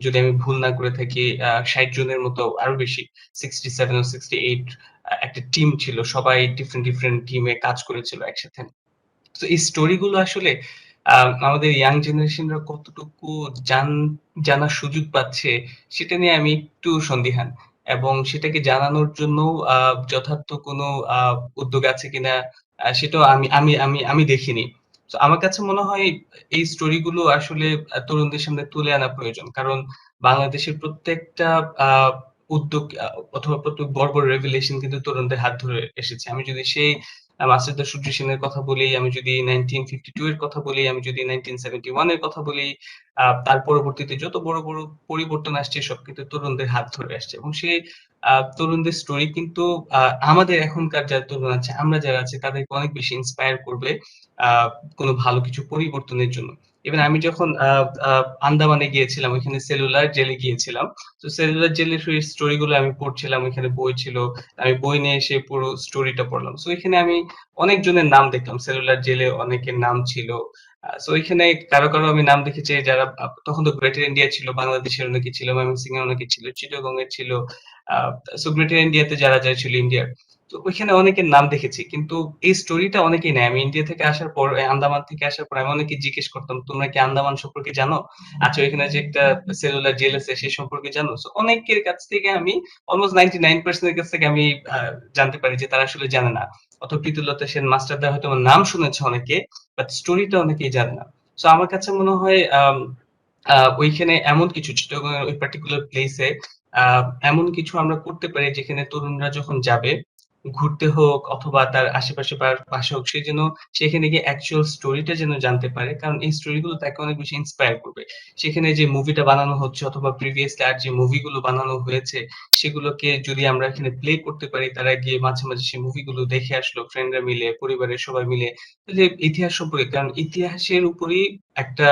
যদি আমি ভুল না করে থাকি ৬০ জনের মতো, আরো বেশি 67 ও 68 একটা টিম ছিল, সবাই ডিফারেন্ট টিমে কাজ করেছিল একসাথে। তো এই স্টোরি গুলো আসলে আমাদের ইয়াং জেনারেশনরা কতটুকু জানার সুযোগ পাচ্ছে সেটা নিয়ে আমি একটু সন্দিহান, এবং সেটাকে জানানোর জন্য যথার্থ কোনো উদ্যোগ আছে কিনা সেটাও আমি আমি আমি আমি দেখিনি। তো আমার কাছে মনে হয় এই স্টোরি গুলো আসলে তরুণদের সামনে তুলে আনা প্রয়োজন, কারণ বাংলাদেশের প্রত্যেকটা উদ্যোগ অথবা প্রত্যেক বড় রেভেলেশন কিন্তু তরুণদের হাত ধরে এসেছে। আমি যদি সেই মাস্টারদা সূর্য সেনের কথা বলি, আমি যদি 1952 এর কথা বলি, আমি যদি 1971 এর কথা বলি, তার পরবর্তীতে যত বড় পরিবর্তন আসছে সব কিন্তু তরুণদের হাত ধরে আসছে, এবং সেই তরুণদের স্টোরি কিন্তু আমাদের এখনকার যারা তরুণ আছে, আমরা যারা আছি তাদেরকে অনেক বেশি ইন্সপায়ার করবে কোনো ভালো কিছু পরিবর্তনের জন্য। ইভেন আমি যখন আন্দামানে গিয়েছিলাম, ওইখানে সেলুলার জেলে গিয়েছিলাম। তো সেলুলার জেলের স্টোরি গুলো আমি পড়ছিলাম, ওইখানে বই ছিল, আমি বই নিয়ে এসে পুরো স্টোরিটা পড়লাম। সো এখানে আমি অনেকজনের নাম দেখলাম, সেলুলার জেলে অনেকের নাম ছিল। সো এখানে কারো আমি নাম দেখেছি যারা তখন তো গ্রেটার ইন্ডিয়া ছিল, বাংলাদেশের অনেকে ছিল, ময়মনসিং এর অনেকে ছিল, চিটাগং এর ছিল। সো গ্রেটার ইন্ডিয়াতে যারা ছিল ইন্ডিয়ার, তো ওইখানে অনেকের নাম দেখেছি, কিন্তু এই স্টোরিটা অনেকেই নেয়। আমি ইন্ডিয়া থেকে আসার পর, আন্দামান থেকে আসার পর আমি অনেকে জিজ্ঞেস করতাম, তোমরা কি আন্দামান সম্পর্কে জানো? আচ্ছা, ওইখানে যে একটা সেলুলার জেল আছে সেই সম্পর্কে জানো? সো অনেকের কাছ থেকে আমি অলমোস্ট 99% এর কাছ থেকে আমি জানতে পারি যে তারা আসলে জানে না, অথবা প্রীতিলতা সেন, মাস্টারদা হয়তো নাম শুনেছে অনেকে, বাট স্টোরিটা অনেকেই জানে না। সো আমার কাছে মনে হয় ওইখানে এমন কিছু চিটাগং এর ওই পার্টিকুলার প্লেসে এমন কিছু আমরা করতে পারি যেখানে তরুণরা যখন যাবে ঘুরতে হোক অথবা তার আশেপাশে পাশে হোক, সে যেন সেখানে গিয়ে অ্যাকচুয়াল স্টোরিটা যেন জানতে পারে, কারণ এই স্টোরিগুলো তাকে অনেক বেশি ইন্সপায়ার করবে। সেখানে যে মুভিটা বানানো হচ্ছে অথবা প্রিভিয়াসলি আর যে মুভিগুলো বানানো হয়েছে সেগুলোকে যদি আমরা এখানে প্লে করতে পারি, তারা গিয়ে মাঝে মাঝে সেই মুভিগুলো দেখে আসলো ফ্রেন্ডরা মিলে, পরিবারের সবাই মিলে, তাহলে ইতিহাস সম্পর্কে, কারণ ইতিহাসের উপরেই একটা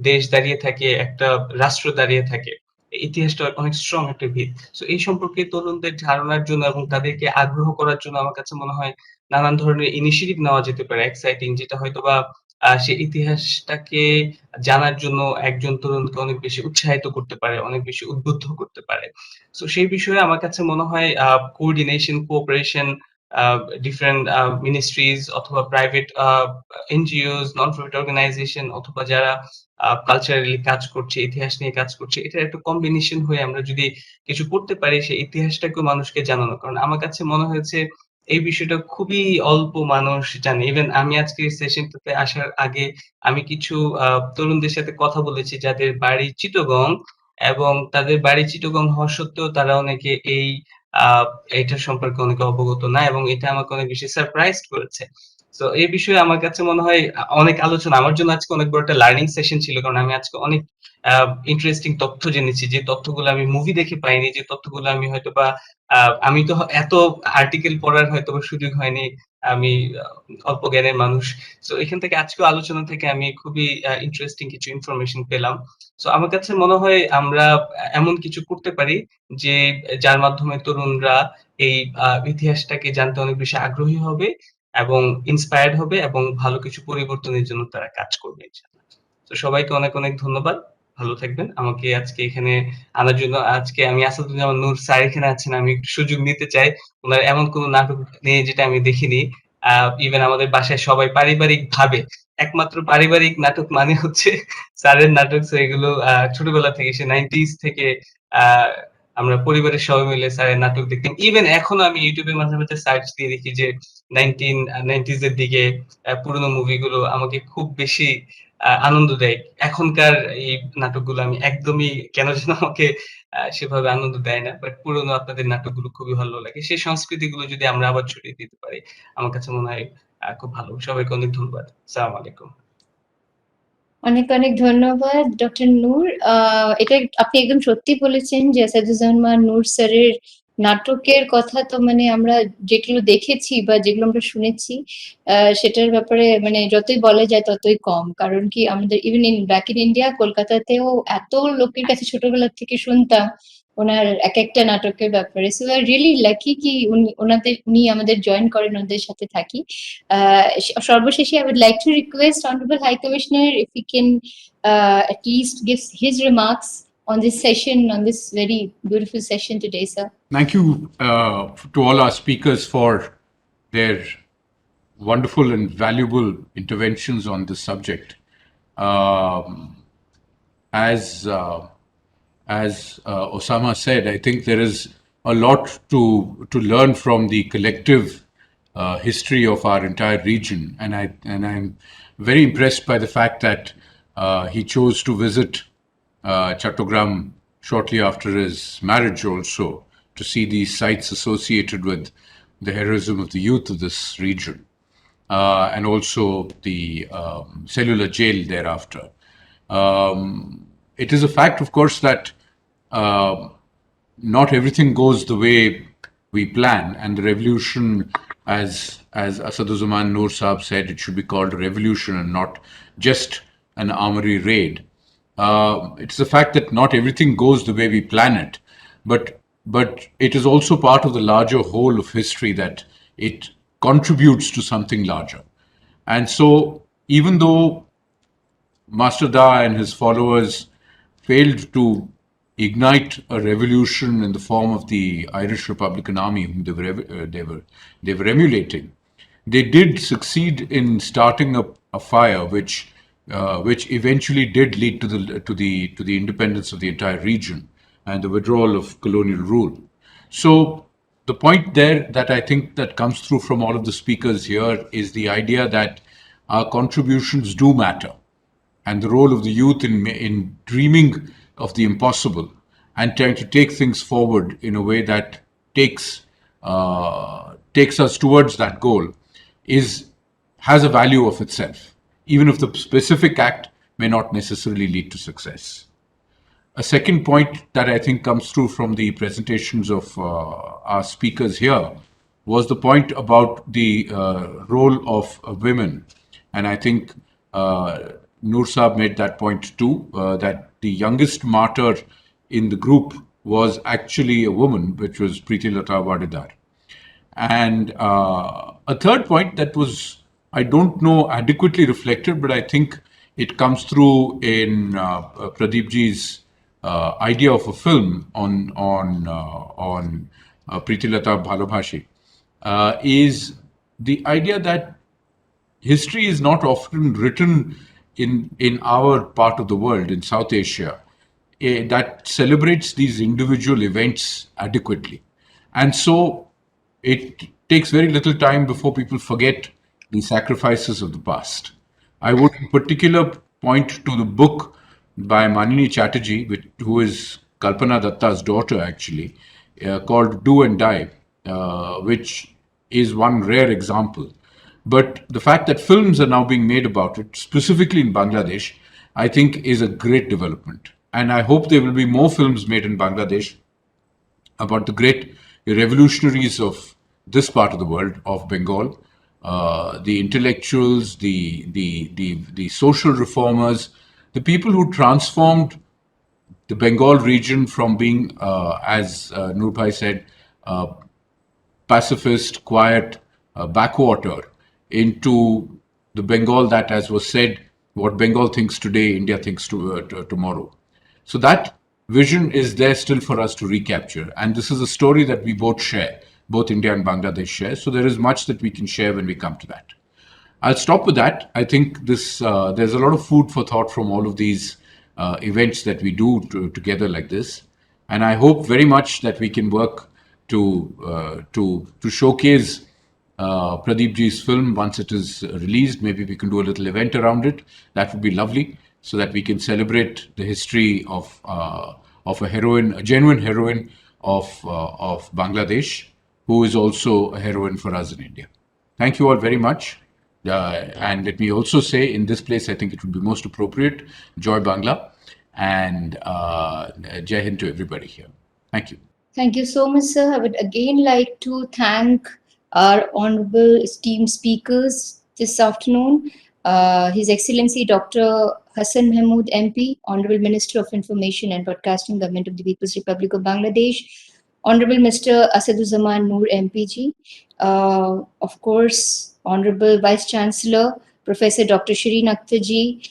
দেশ দাঁড়িয়ে থাকে, একটা রাষ্ট্র দাঁড়িয়ে থাকে, ইতিহাসটা অনেক স্ট্রং একটা ভিত। সো এই সম্পর্কে তরুণদের ধারণার জন্য এবং তাদেরকে আগ্রহ করার জন্য আমার কাছে মনে হয় নানান ধরনের ইনিশিয়েটিভ নেওয়া যেতে পারে এক্সাইটিং, যেটা হয়তোবা সে ইতিহাসটাকে জানার জন্য একজন তরুণকে অনেক বেশি উৎসাহিত করতে পারে, অনেক বেশি উদ্বুদ্ধ করতে পারে। সো সেই বিষয়ে আমার কাছে মনে হয় coordination, cooperation, uh different ministries অথবা private NGOs, non profit organisation অথবা যারা কালচারালি কাজ করছে, ইতিহাস নিয়ে কাজ করছে, এটার একটা কম্বিনেশন হয়ে আমরা যদি কিছু করতে পারি সেই ইতিহাসটাকেও মানুষকে জানানো। কারণ আমার কাছে মনে হয়েছে এই বিষয়টা খুবই অল্প মানুষ জানে। ইভেন আমি আজকে এই সেশনটাতে আসার আগে আমি কিছু তরুণদের সাথে কথা বলেছি যাদের বাড়ি চিটাগং, এবং তাদের বাড়ি চিটাগং হওয়া সত্ত্বেও তারা অনেকে আ এইটার সম্পর্কে অনেকে অবগত না, এবং এটা আমাকে অনেক বেশি সারপ্রাইজড করেছে। সো এই বিষয়ে আমার কাছে মনে হয় অনেক আলোচনা আমার জন্য আজকে অনেক বড় একটা লার্নিং সেশন ছিল। কারণ আমি আজকে অনেক আ ইন্টারেস্টিং তথ্য জেনেছি, যে তথ্যগুলো আমি মুভি দেখে পাইনি, যে তথ্যগুলো আমি হয়তোবা আ আমি তো এত আর্টিকেল পড়ার হয়তোবা সুযোগ হয়নি। আমি আ অল্প জ্ঞানের মানুষ। সো এখান থেকে আজকেও আলোচনা থেকে আমি খুবই ইন্টারেস্টিং কিছু ইনফরমেশন পেলাম। সো আমার কাছে মনে হয় আমরা এমন কিছু করতে পারি যে যার মাধ্যমে তরুণরা এই ইতিহাসটাকে জানতে অনেক বেশি আগ্রহী হবে এবং ইন্সপায়ার্ড হবে এবং ভালো কিছু পরিবর্তনের জন্য তারা কাজ করবে ইনশাআল্লাহ। তো সবাইকে অনেক, অনেক ধন্যবাদ। ভালো থাকবেন। আমাকে আজকে এখানে আনার জন্য। আজকে আমি আসাদুজ্জামান নূর স্যার এখানে আছেন। আমি একটু সুযোগ নিতে চাই। উনার এমন কোন নাটক নেই যেটা আমি দেখিনি। ইভেন আমাদের বাসায় সবাই পারিবারিকভাবে, একমাত্র পারিবারিক নাটক মানে হচ্ছে স্যারের নাটক। সো এগুলো ছোটবেলা থেকে সে 90s থেকে আ আমরা পরিবারের সবাই মিলে স্যারের নাটক দেখতাম। ইভেন এখনো আমি YouTube এ মাঝে, মাঝে সার্চ দিয়ে দেখি যে 90s এর দিকে পুরোনো মুভিগুলো আমাকে খুব বেশি আনন্দ দেয়। এখনকার এই নাটকগুলো আমি একদমই কেন যেন আমাকে সেভাবে আনন্দ দেয় না। বাট পুরোনো আপনাদের নাটকগুলো খুবই ভালো লাগে। সেই সংস্কৃতিগুলো যদি আমরা আবার ছড়িয়ে দিতে পারি, আমার কাছে মনে হয় খুব ভালো। সবাইকে অনেক ধন্যবাদ। আসসালামু আলাইকুম। অনেক অনেক ধন্যবাদ ডক্টর নূর। এটা আপনি একদম সত্যি বলেছেন যে আসাদুজ্জামান নূর স্যারের নাটকের কথা তো মানে আমরা যেগুলো দেখেছি বা যেগুলো আমরা শুনেছি সেটার ব্যাপারে মানে যতই বলা যায় ততই কম। কারণ কি আমাদের ইভেন ব্যাক ইন ইন্ডিয়া কলকাতাতেও এত লোকের কাছে ছোটবেলা থেকে শুনতাম ওনার এক একটা নাটকের ব্যাপারে। সো আই রিয়েলি লাকি কি উনি আমাদের জয়েন করেন, ওনাদের সাথে থাকি। সর্বশেষে I would like to request Honorable High Commissioner if he can at least give his remarks on this session, on this very beautiful session today, sir. Thank you to all our speakers for their wonderful and valuable interventions on this subject. As Osama said, I think there is a lot to learn from the collective history of our entire region, and I'm very impressed by the fact that he chose to visit Chittagong shortly after his marriage also, to see these sites associated with the heroism of the youth of this region, and also the cellular jail thereafter. It is a fact, of course, that not everything goes the way we plan, and the revolution, as Asaduzzaman Noor Saab said, it should be called a revolution and not just an armory raid. It's a fact that not everything goes the way we plan it, but it is also part of the larger whole of history, that it contributes to something larger. And so, even though Master Da and his followers failed to ignite a revolution in the form of the Irish Republican Army, whom they were emulating, they did succeed in starting up a fire which eventually did lead to the independence of the entire region and the withdrawal of colonial rule. So the point there that I think that comes through from all of the speakers here is the idea that our contributions do matter, and the role of the youth in dreaming of the impossible and trying to take things forward in a way that takes us towards that goal has a value of itself, even if the specific act may not necessarily lead to success. A second point that I think comes through from the presentations of our speakers here was the point about the role of women. And I think Noor Saab made that point too, that the youngest martyr in the group was actually a woman, which was Pritilata Waddedar. And a third point that was, I don't know, adequately reflected, but I think it comes through in Pradip ji's idea of a film on Pritilata Bhalobhashi, is the idea that history is not often written in our part of the world, in South Asia, that celebrates these individual events adequately. And so it takes very little time before people forget the sacrifices of the past. I would in particular point to the book by Manini Chatterjee, who is Kalpana Dutta's daughter actually, called Do and Die, which is one rare example. But the fact that films are now being made about it, specifically in Bangladesh, I think is a great development. And I hope there will be more films made in Bangladesh about the great revolutionaries of this part of the world, of Bengal, the intellectuals, the social reformers, the people who transformed the Bengal region from being, as Noor Bhai said, pacifist, quiet backwater into the Bengal that, as was said, what Bengal thinks today, India thinks tomorrow. So that vision is there still for us to recapture. And this is a story that we both share, both India and Bangladesh share. So there is much that we can share when we come to that. I'll stop with that. I think there's a lot of food for thought from all of these events that we do together like this. And I hope very much that we can work to showcase Pradip ji's film once it is released. Maybe we can do a little event around it. That would be lovely, so that we can celebrate the history of a heroine, a genuine heroine of Bangladesh, who is also a heroine for us in India. Thank you all very much. And let me also say, in this place, I think it would be most appropriate, Joy Bangla, and Jai Hind to everybody here. Thank you. Thank you so much, sir. I would again like to thank our honorable esteemed speakers this afternoon. His Excellency Dr. Hasan Mahmud MP, Honorable Minister of Information and Broadcasting, Government of the People's Republic of Bangladesh, Honorable Mr. Asaduzzaman Noor MP, of course, Honorable Vice Chancellor, Professor Dr. Shirin Akhter ji.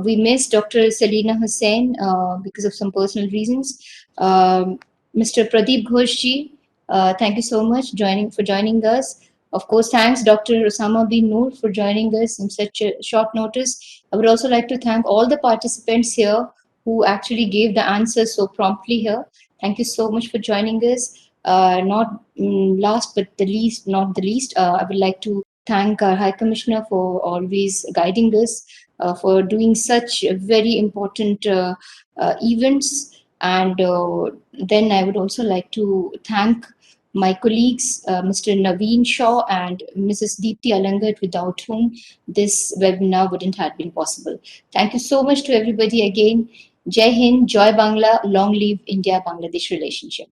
We miss Dr. Salina Hussain because of some personal reasons. Mr. Pradip Ghosh ji, thank you so much for joining us. Of course, thanks Dr. Osama bin Noor for joining us in such a short notice. I would also like to thank all the participants here who actually gave the answers so promptly here. Thank you so much for joining us. Not last but not the least, I would like to thank our High Commissioner for always guiding us, for doing such very important events. And then I would also like to thank my colleagues, Mr. Naveen Shaw and Mrs. Deepti Alangat, without whom this webinar wouldn't have been possible. Thank you so much to everybody again. Jai Hind, Joy Bangla, long live India-Bangladesh relationship.